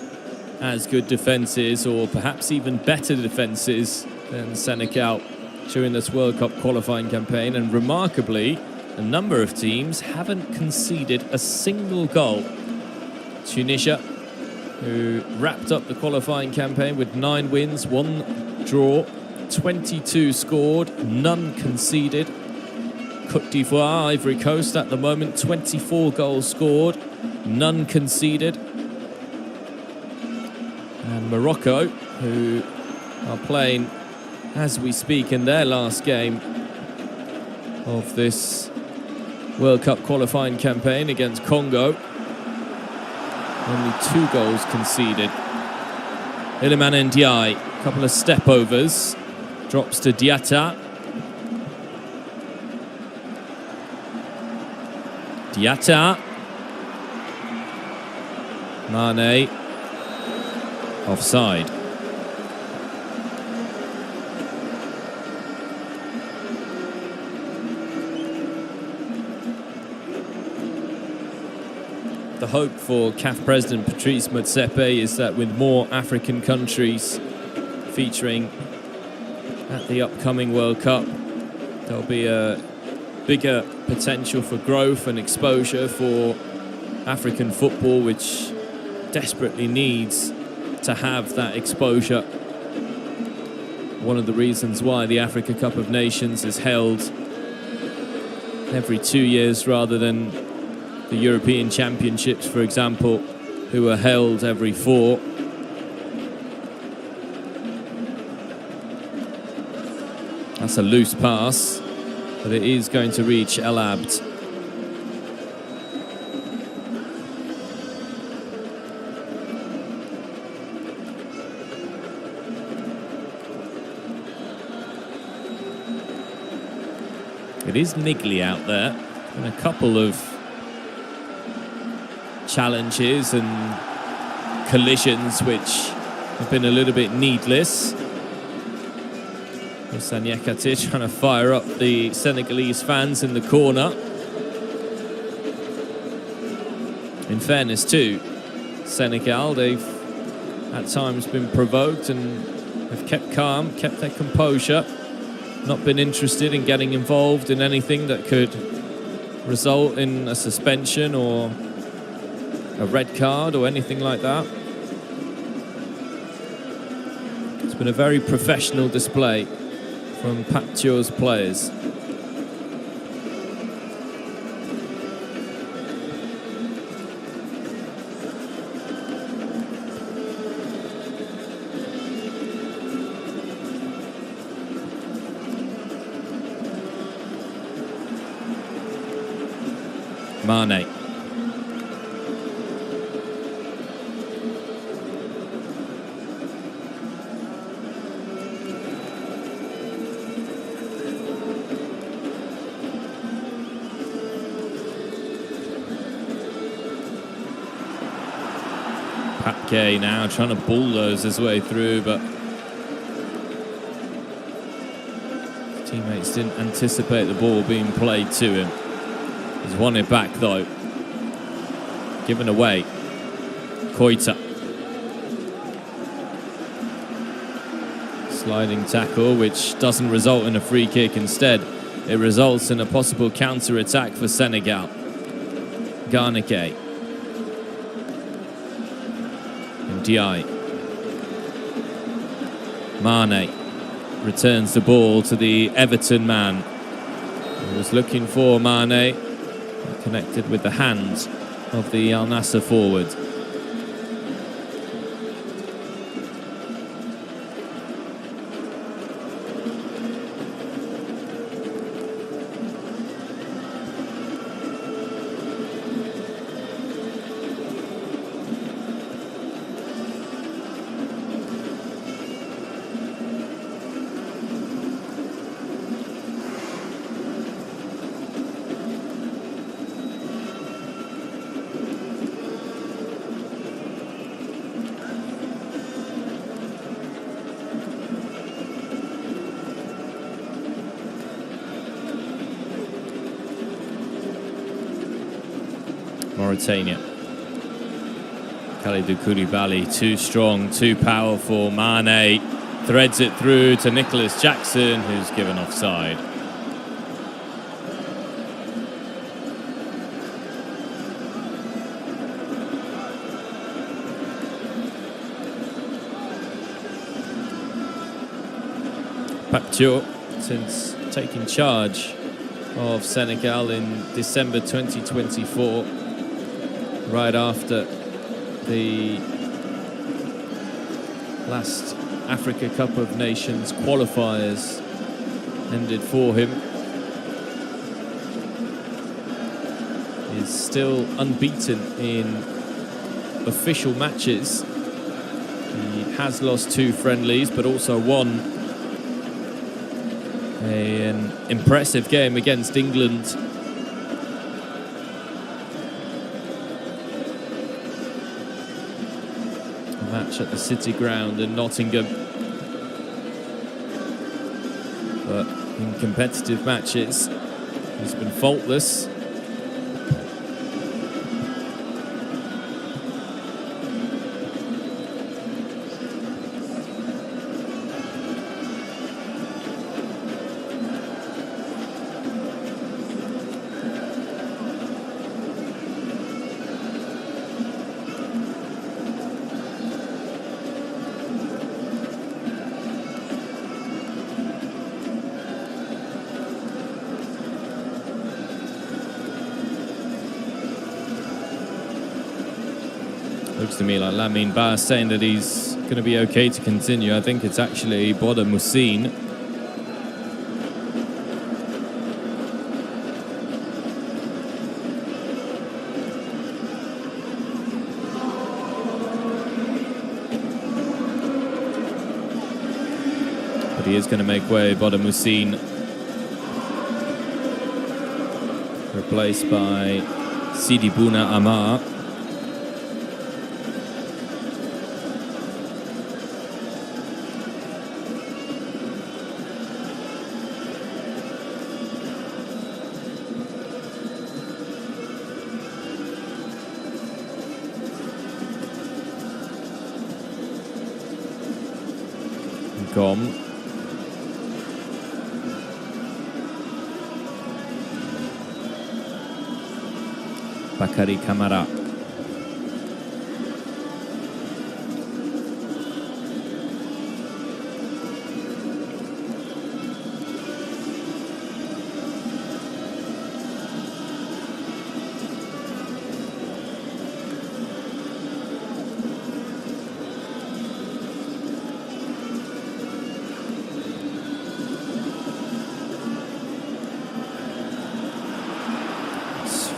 as good defences, or perhaps even better defences than Senegal. during this World Cup qualifying campaign, and remarkably, a number of teams haven't conceded a single goal. Tunisia, who wrapped up the qualifying campaign with 9 wins, 1 draw, 22 scored, none conceded. Côte d'Ivoire, Ivory Coast at the moment, 24 goals scored, none conceded. And Morocco, who are playing as we speak in their last game of this World Cup qualifying campaign against Congo. Only 2 goals conceded. Iliman Ndiaye, a couple of step overs, drops to Diatta. Diatta. Mane. Offside. The hope for CAF President Patrice Motsepe is that with more African countries featuring at the upcoming World Cup, there'll be a bigger potential for growth and exposure for African football, which desperately needs to have that exposure. One of the reasons why the Africa Cup of Nations is held every 2 years rather than the European Championships, for example, who are held every 4. That's a loose pass, but it is going to reach El Abd. It is niggly out there, and a couple of challenges and collisions which have been a little bit needless. Sanyekati trying to fire up the Senegalese fans in the corner. In fairness to Senegal, they've at times been provoked and have kept calm, kept their composure, not been interested in getting involved in anything that could result in a suspension or a red card or anything like that. It's been a very professional display from Patio's players. Mane. Papke now trying to bulldoze his way through, but teammates didn't anticipate the ball being played to him. He's won it back though. Given away. Koita. Sliding tackle, which doesn't result in a free kick. Instead, it results in a possible counter-attack for Senegal. Garneke. Ndiaye. Mane returns the ball to the Everton man. He was looking for Mane, connected with the hands of the Al Nassr forward. Mauritania. Kalidou Koulibaly, too strong, too powerful. Mane threads it through to Nicholas Jackson, who's given offside. Papio, since taking charge of Senegal in December 2024, right after the last Africa Cup of Nations qualifiers ended for him, is still unbeaten in official matches. He has lost 2 friendlies, but also won an impressive game against England. A match at the City Ground in Nottingham. But in competitive matches, he's been faultless. Looks to me like Lamine Ba saying that he's going to be okay to continue. I think it's actually Boda Moussine. But he is going to make way. Boda Moussine replaced by Sidi Bouna Amar. Gom. Bakary Kamara.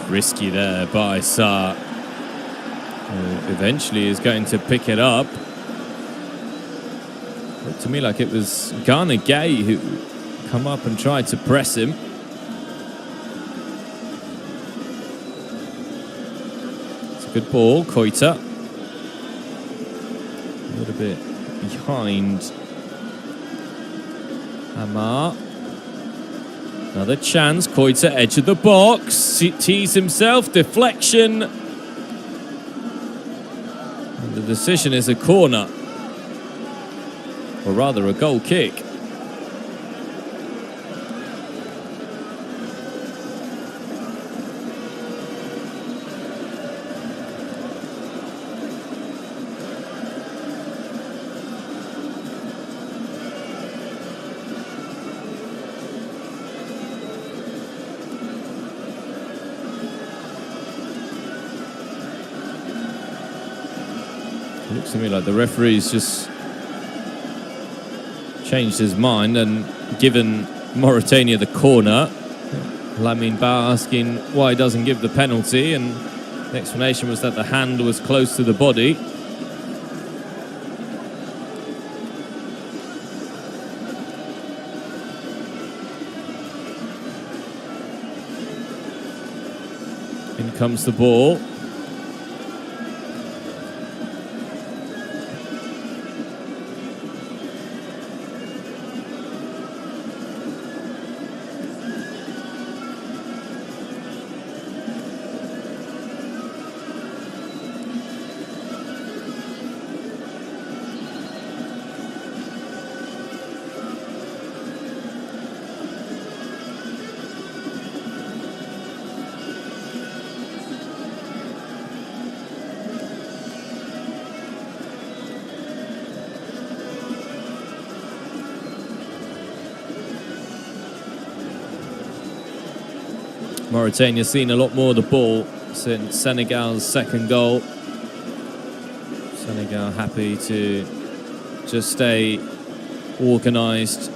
Risky there by Sarr, who eventually is going to pick it up. Looked to me like it was Ghana Gay who come up and tried to press him. It's a good ball, Koita. A little bit behind Amar. Another chance, Koita, edge of the box, tees himself, deflection. And the decision is a corner, or rather a goal kick. Looks to me like the referee's just changed his mind and given Mauritania the corner. Lamine Ba asking why he doesn't give the penalty, and the explanation was that the hand was close to the body. In comes the ball. Mauritania seen a lot more of the ball since Senegal's second goal. Senegal happy to just stay organised.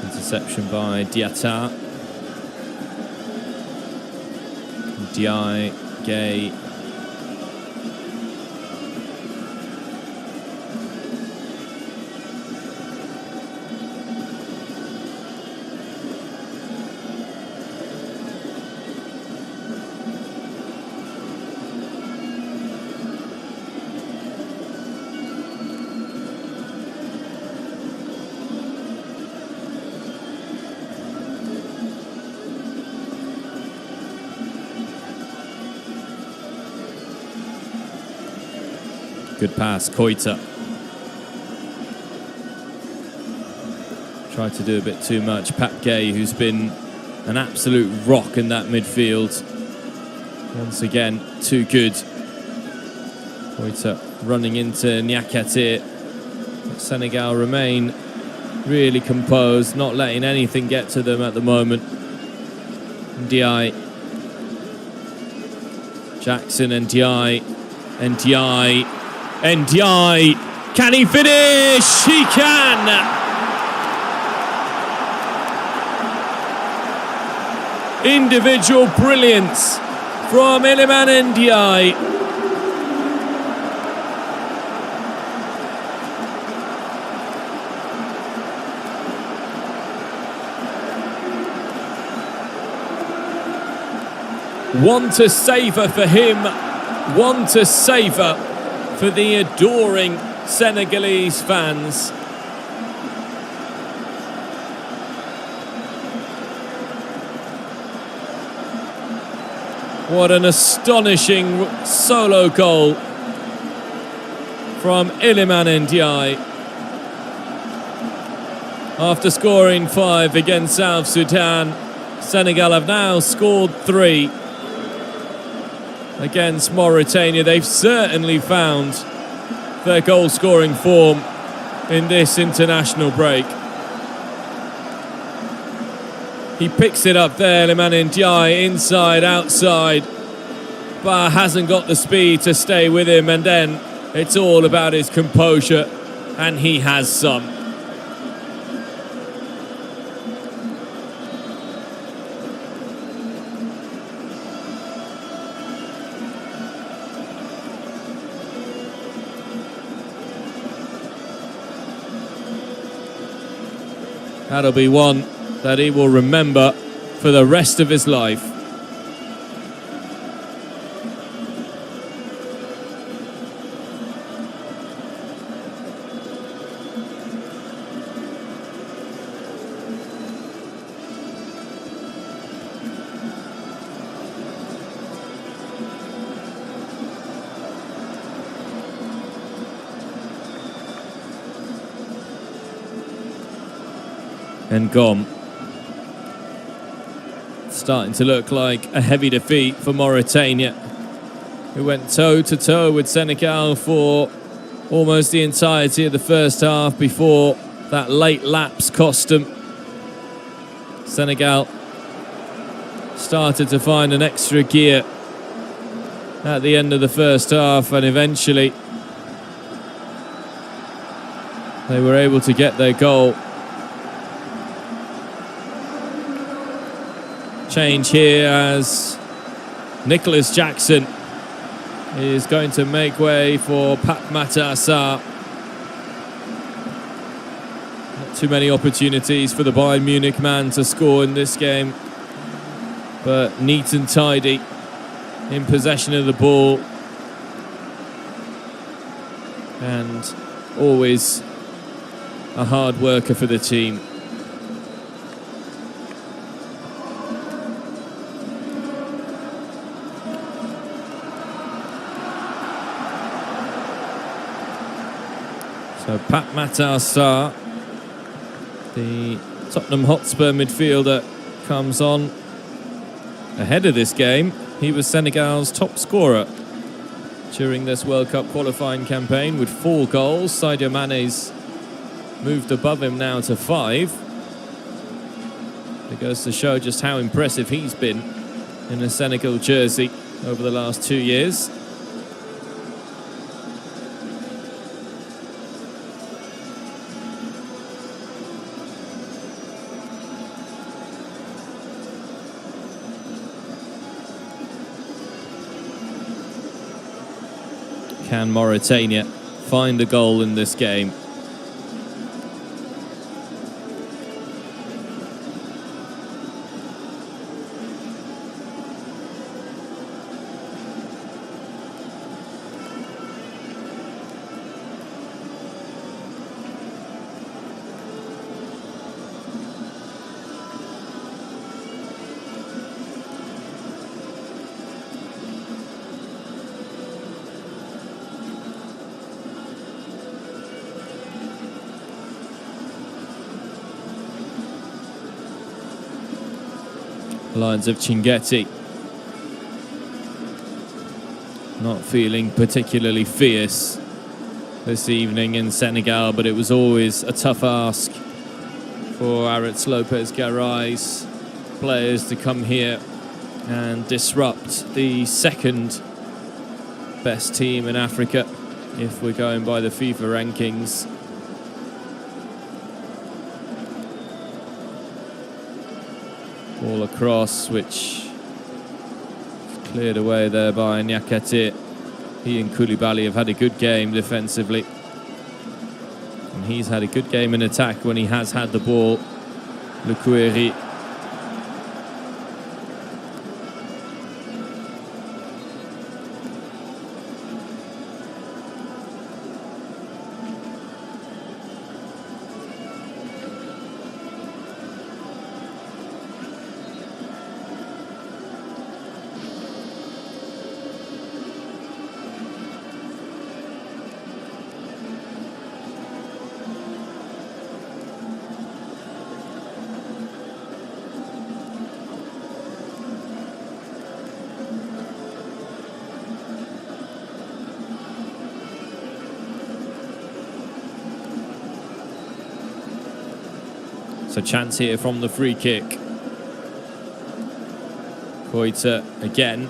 Interception by Diatta. Diaye, Gay. Good pass, Koita. Tried to do a bit too much. Pat Gay, who's been an absolute rock in that midfield. Once again, too good. Koita running into Nyakatir. Senegal remain really composed, not letting anything get to them at the moment. Diaye. Jackson and Diaye. And Diaye. And Diaye, can he finish? He can! Individual brilliance from Iliman Ndiaye. One to savour for him, one to savour for the adoring Senegalese fans. What an astonishing solo goal from Iliman Ndiaye. After scoring 5 against South Sudan, Senegal have now scored 3 against Mauritania. They've certainly found their goal-scoring form in this international break. He picks it up there, Iliman Ndiaye, inside, outside, but hasn't got the speed to stay with him, and then it's all about his composure, and he has some. That'll be one that he will remember for the rest of his life. And gone. Starting to look like a heavy defeat for Mauritania, who went toe-to-toe with Senegal for almost the entirety of the first half before that late lapse cost them. Senegal started to find an extra gear at the end of the first half, and eventually they were able to get their goal. Change here as Nicholas Jackson is going to make way for Pat Mata. Not too many opportunities for the Bayern Munich man to score in this game, but neat and tidy in possession of the ball, and always a hard worker for the team. So Pat Mata, the Tottenham Hotspur midfielder, comes on ahead of this game. He was Senegal's top scorer during this World Cup qualifying campaign with 4 goals. Sadio Mane's moved above him now to 5. It goes to show just how impressive he's been in a Senegal jersey over the last 2 years. Can Mauritania find a goal in this game? Lions of Chinguetti not feeling particularly fierce this evening in Senegal, but it was always a tough ask for Aritz Lopez Garay's players to come here and disrupt the second best team in Africa if we're going by the FIFA rankings. Ball across, which is cleared away there by Nyakate. He and Koulibaly have had a good game defensively, and he's had a good game in attack when he has had the ball. Lukweri. So chance here from the free kick. Koita again.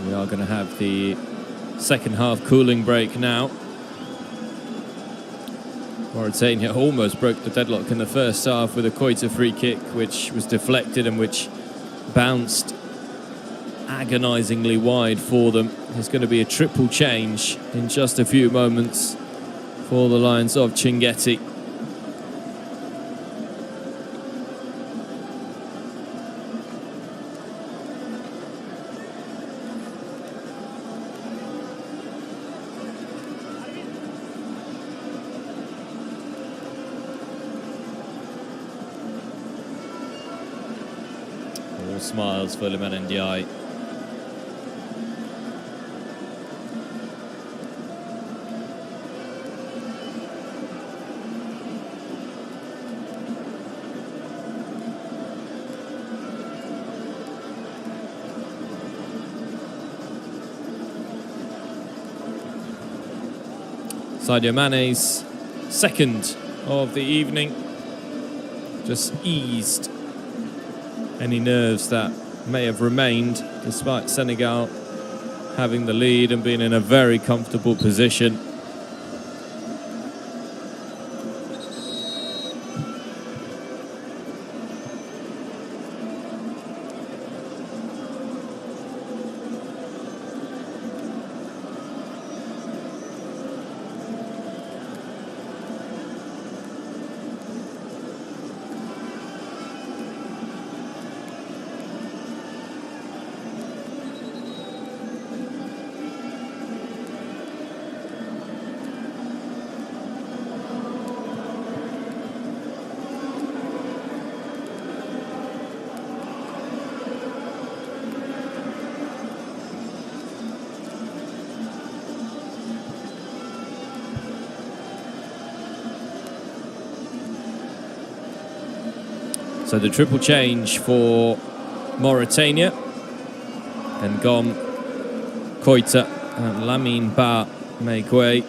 We are going to have the second half cooling break now. Mauritania almost broke the deadlock in the first half with a Koita free kick, which was deflected and which bounced agonisingly wide for them. There's going to be a triple change in just a few moments for the Lions of Chinguetti. All smiles for Liman Ndiaye. Sadio Mane's second of the evening just eased any nerves that may have remained despite Senegal having the lead and being in a very comfortable position. So the triple change for Mauritania. Ngom, Koita and Lamine Ba make way.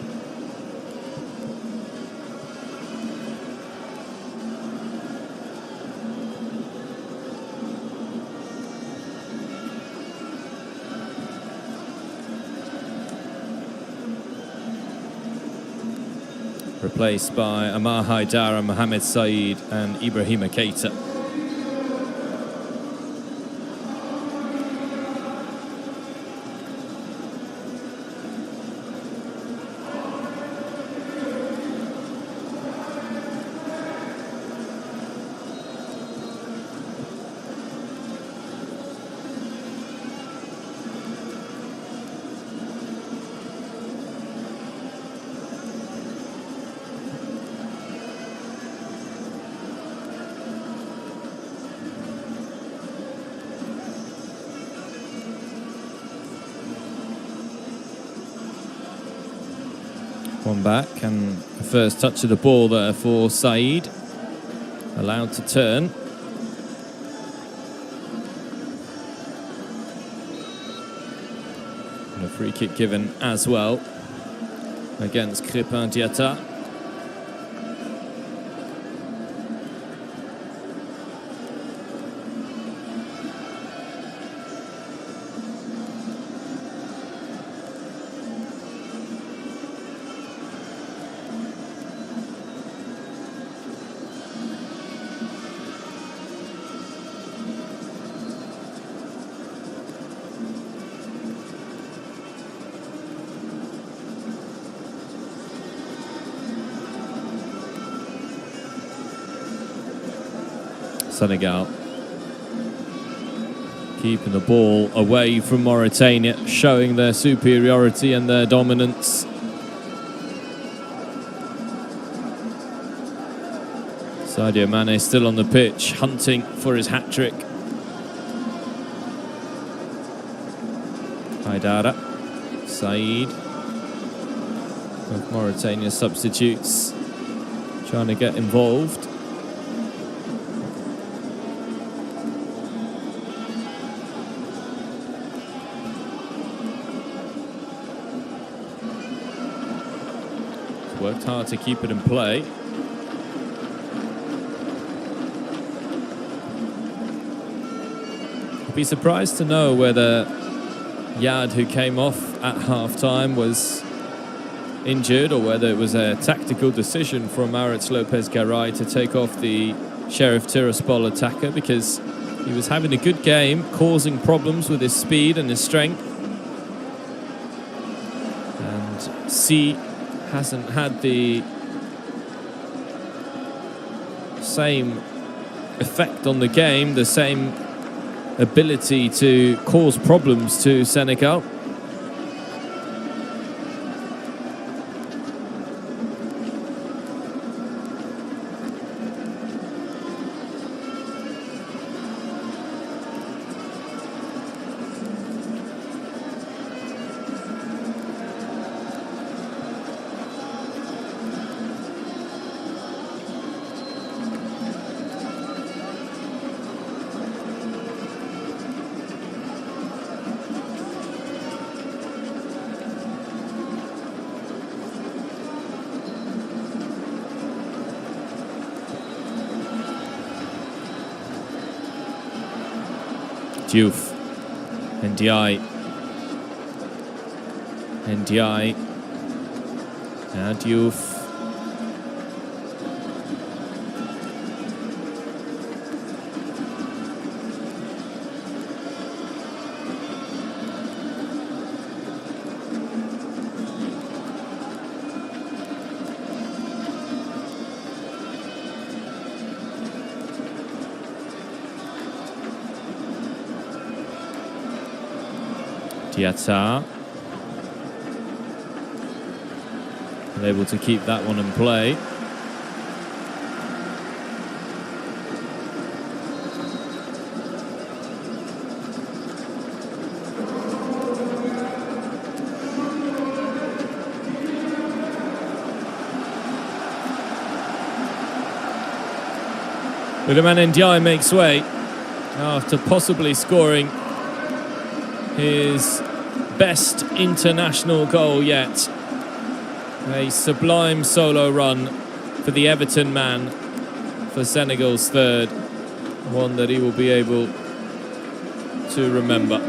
Replaced by Amar Haidara, Mohamed Said and Ibrahima Keita. One back and the first touch of the ball there for Said. Allowed to turn. And a free kick given as well against Crépin Diatta. Senegal keeping the ball away from Mauritania, showing their superiority and their dominance. Sadio Mane still on the pitch, hunting for his hat-trick. Haidara, Said, both Mauritania substitutes, trying to get involved. Worked hard to keep it in play. I'd be surprised to know whether Yad, who came off at half-time, was injured or whether it was a tactical decision from Maurits Lopez-Garay to take off the Sheriff Tiraspol attacker, because he was having a good game, causing problems with his speed and his strength. And C hasn't had the same effect on the game, the same ability to cause problems to Senegal. Diouf, NDI, now Diouf. Diatta, and able to keep that one in play. Iliman Ndiaye makes way after possibly scoring his best international goal yet. A sublime solo run for the Everton man for Senegal's third. One that he will be able to remember.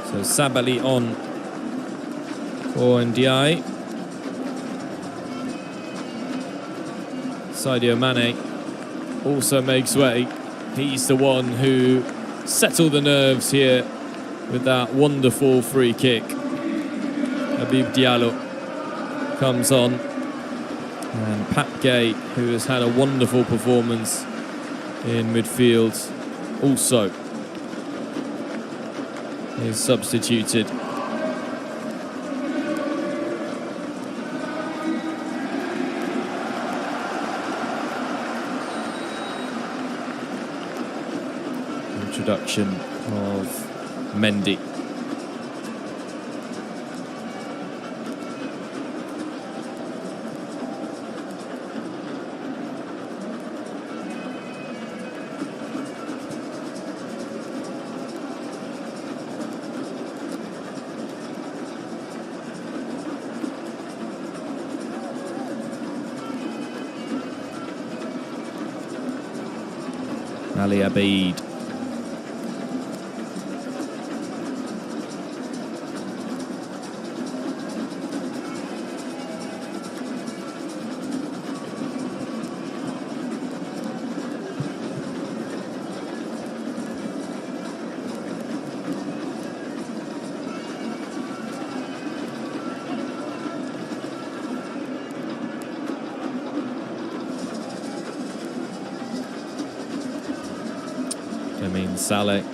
So Sabali on for Ndiaye. Sadio Mane also makes way. He's the one who settled the nerves here with that wonderful free kick. Habib Diallo comes on. And Pat Gay, who has had a wonderful performance in midfield, also is substituted. Introduction of Mendy. Ali Abid. Salek.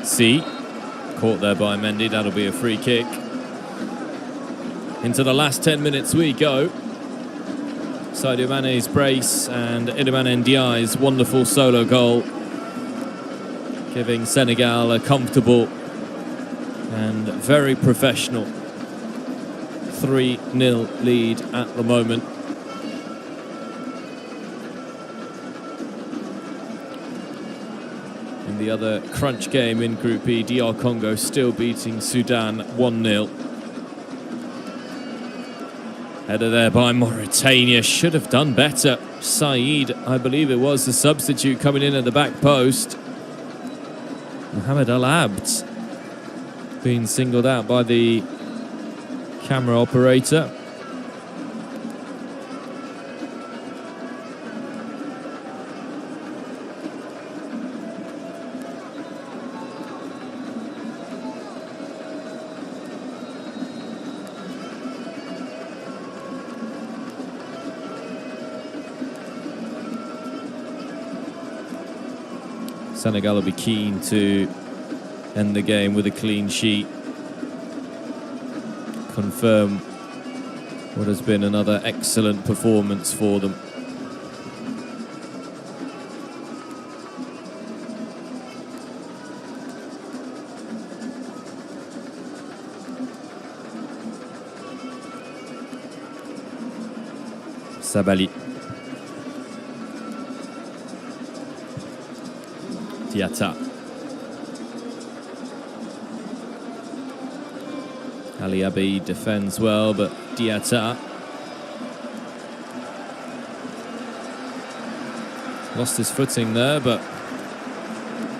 C. Caught there by Mendy. That'll be a free kick. Into the last 10 minutes we go. Sadio Mane's brace and Iliman Ndiaye's wonderful solo goal, giving Senegal a comfortable and very professional 3-0 lead at the moment. In the other crunch game in Group E, DR Congo still beating Sudan 1-0. Header there by Mauritania. Should have done better. Saeed, I believe it was, the substitute coming in at the back post. Mohamed Al Abd being singled out by the camera operator. Senegal will be keen to end the game with a clean sheet. Confirm what has been another excellent performance for them. Sabali. Diatta. Ali Abid defends well, but Diatta lost his footing there, but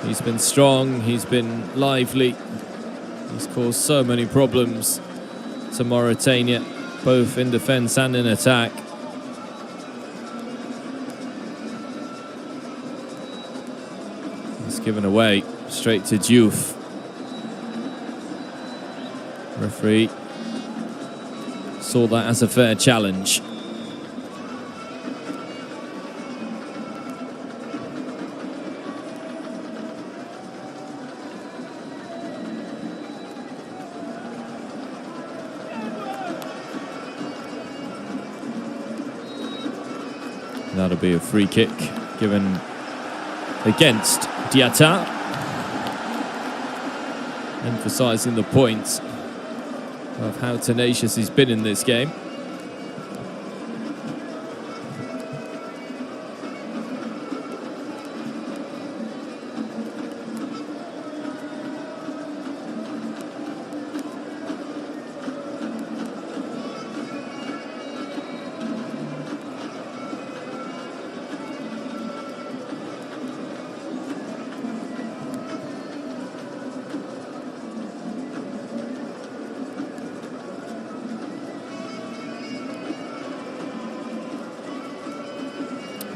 he's been strong, he's been lively. He's caused so many problems to Mauritania, both in defence and in attack. Given away straight to Diouf. Referee saw that as a fair challenge. That'll be a free kick given against Diatta, emphasising the point of how tenacious he's been in this game.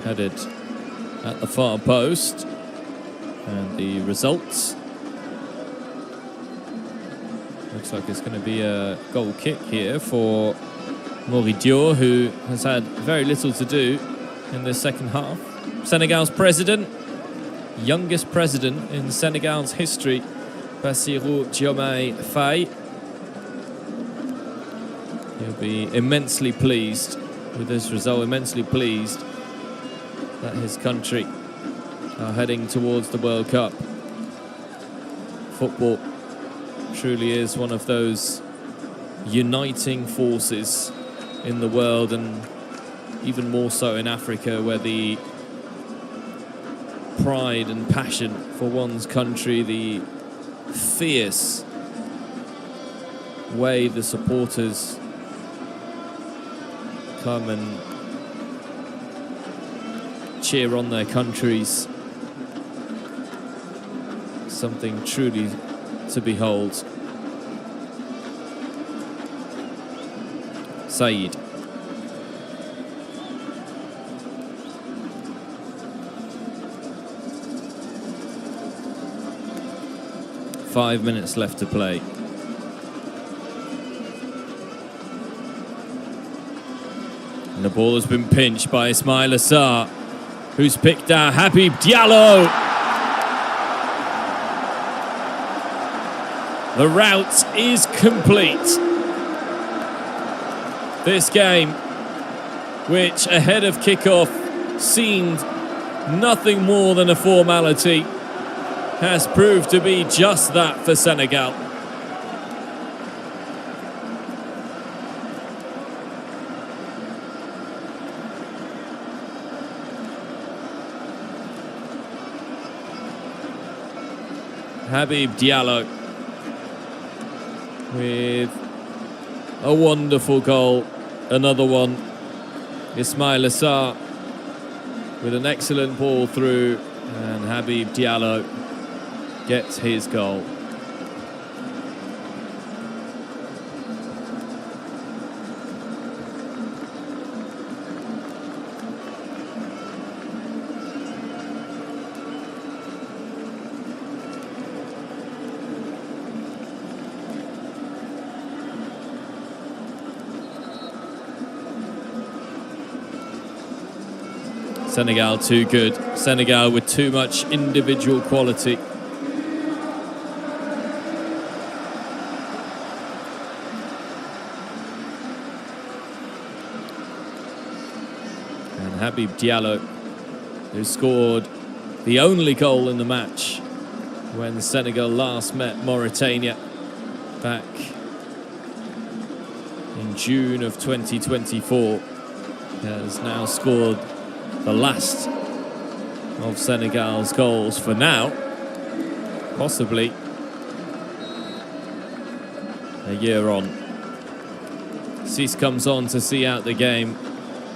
Headed at the far post, and the results looks like it's going to be a goal kick here for Mauritania, who has had very little to do in the second half. Senegal's president, youngest president in Senegal's history, Bassirou Diomaye Faye. He'll be immensely pleased with this result, immensely pleased that his country are heading towards the World Cup. Football truly is one of those uniting forces in the world, and even more so in Africa, where the pride and passion for one's country, the fierce way the supporters come and cheer on their countries, something truly to behold. Said. Five minutes left to play. And the ball has been pinched by Ismail Assar, who's picked out Habib Diallo. The route is complete. This game, which ahead of kickoff seemed nothing more than a formality, has proved to be just that for Senegal. Habib Diallo with a wonderful goal, another one. Ismail Assar with an excellent ball through, and Habib Diallo gets his goal. Senegal too good. Senegal with too much individual quality. And Habib Diallo, who scored the only goal in the match when Senegal last met Mauritania back in June of 2024, has now scored the last of Senegal's goals for now, possibly a year on. Cease comes on to see out the game.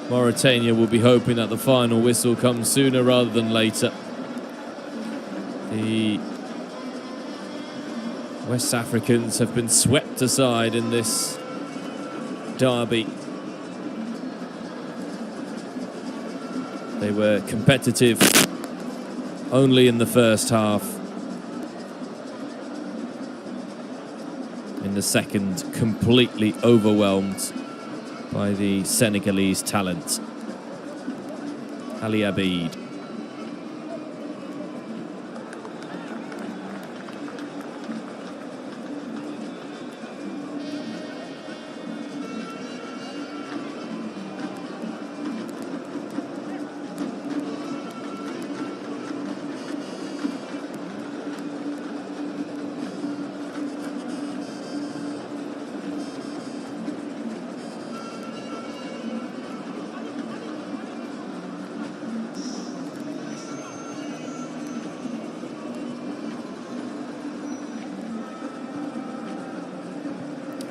Mauritania will be hoping that the final whistle comes sooner rather than later. The West Africans have been swept aside in this derby. They were competitive only in the first half. In the second, completely overwhelmed by the Senegalese talent, Ali Abid.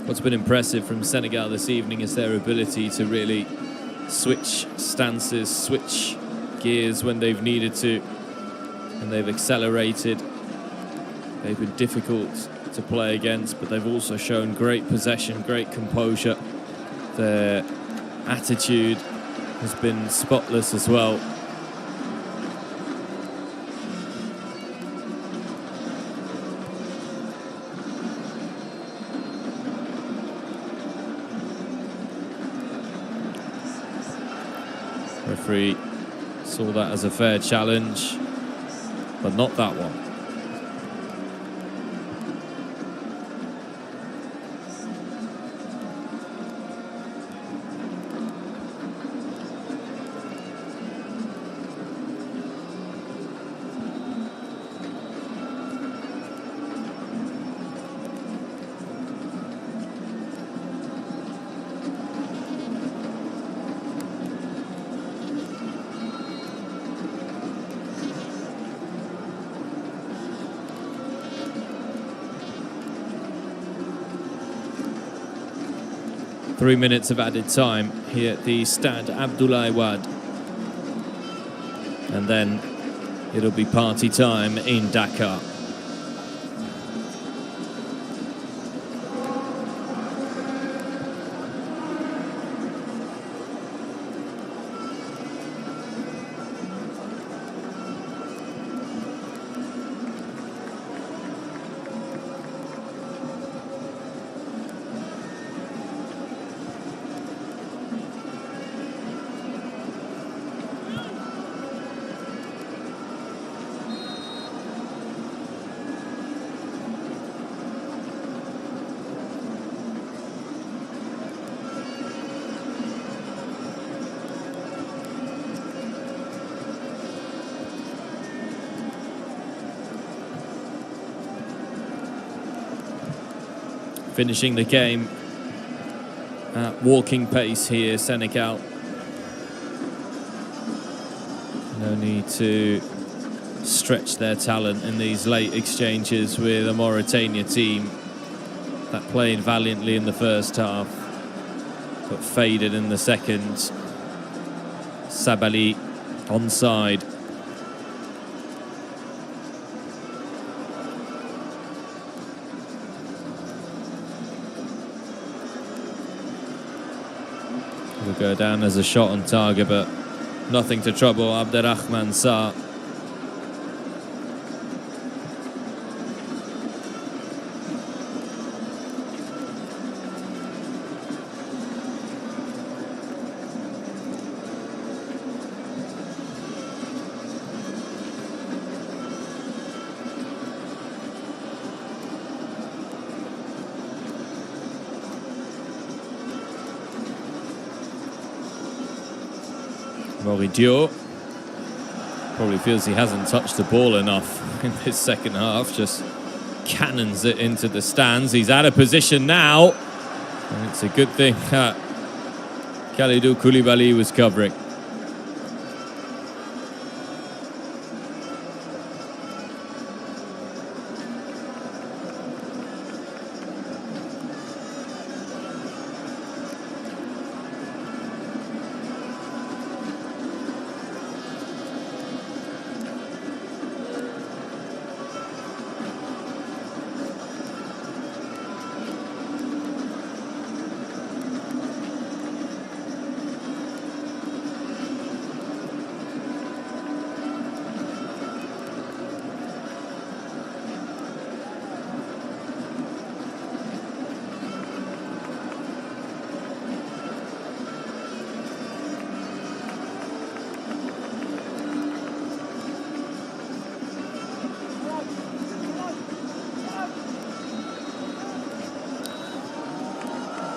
What's been impressive from Senegal this evening is their ability to really switch stances, switch gears when they've needed to, and they've accelerated. They've been difficult to play against, but they've also shown great possession, great composure. Their attitude has been spotless as well. Referee saw that as a fair challenge, but not that one. Three minutes of added time here at the Stade Abdoulaye Wade. And then it'll be party time in Dakar. Finishing the game at walking pace here, Senegal. No need to stretch their talent in these late exchanges with a Mauritania team that played valiantly in the first half, but faded in the second. Sabali onside. Will go down as a shot on target, but nothing to trouble Abderrahman Sarr. Diallo probably feels he hasn't touched the ball enough in this second half, just cannons it into the stands. He's out of position now, and it's a good thing that Kalidou Koulibaly was covering.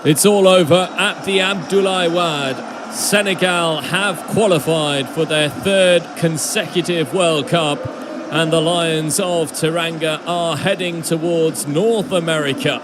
It's all over at the Abdoulaye Wade. Senegal have qualified for their third consecutive World Cup, and the Lions of Teranga are heading towards North America.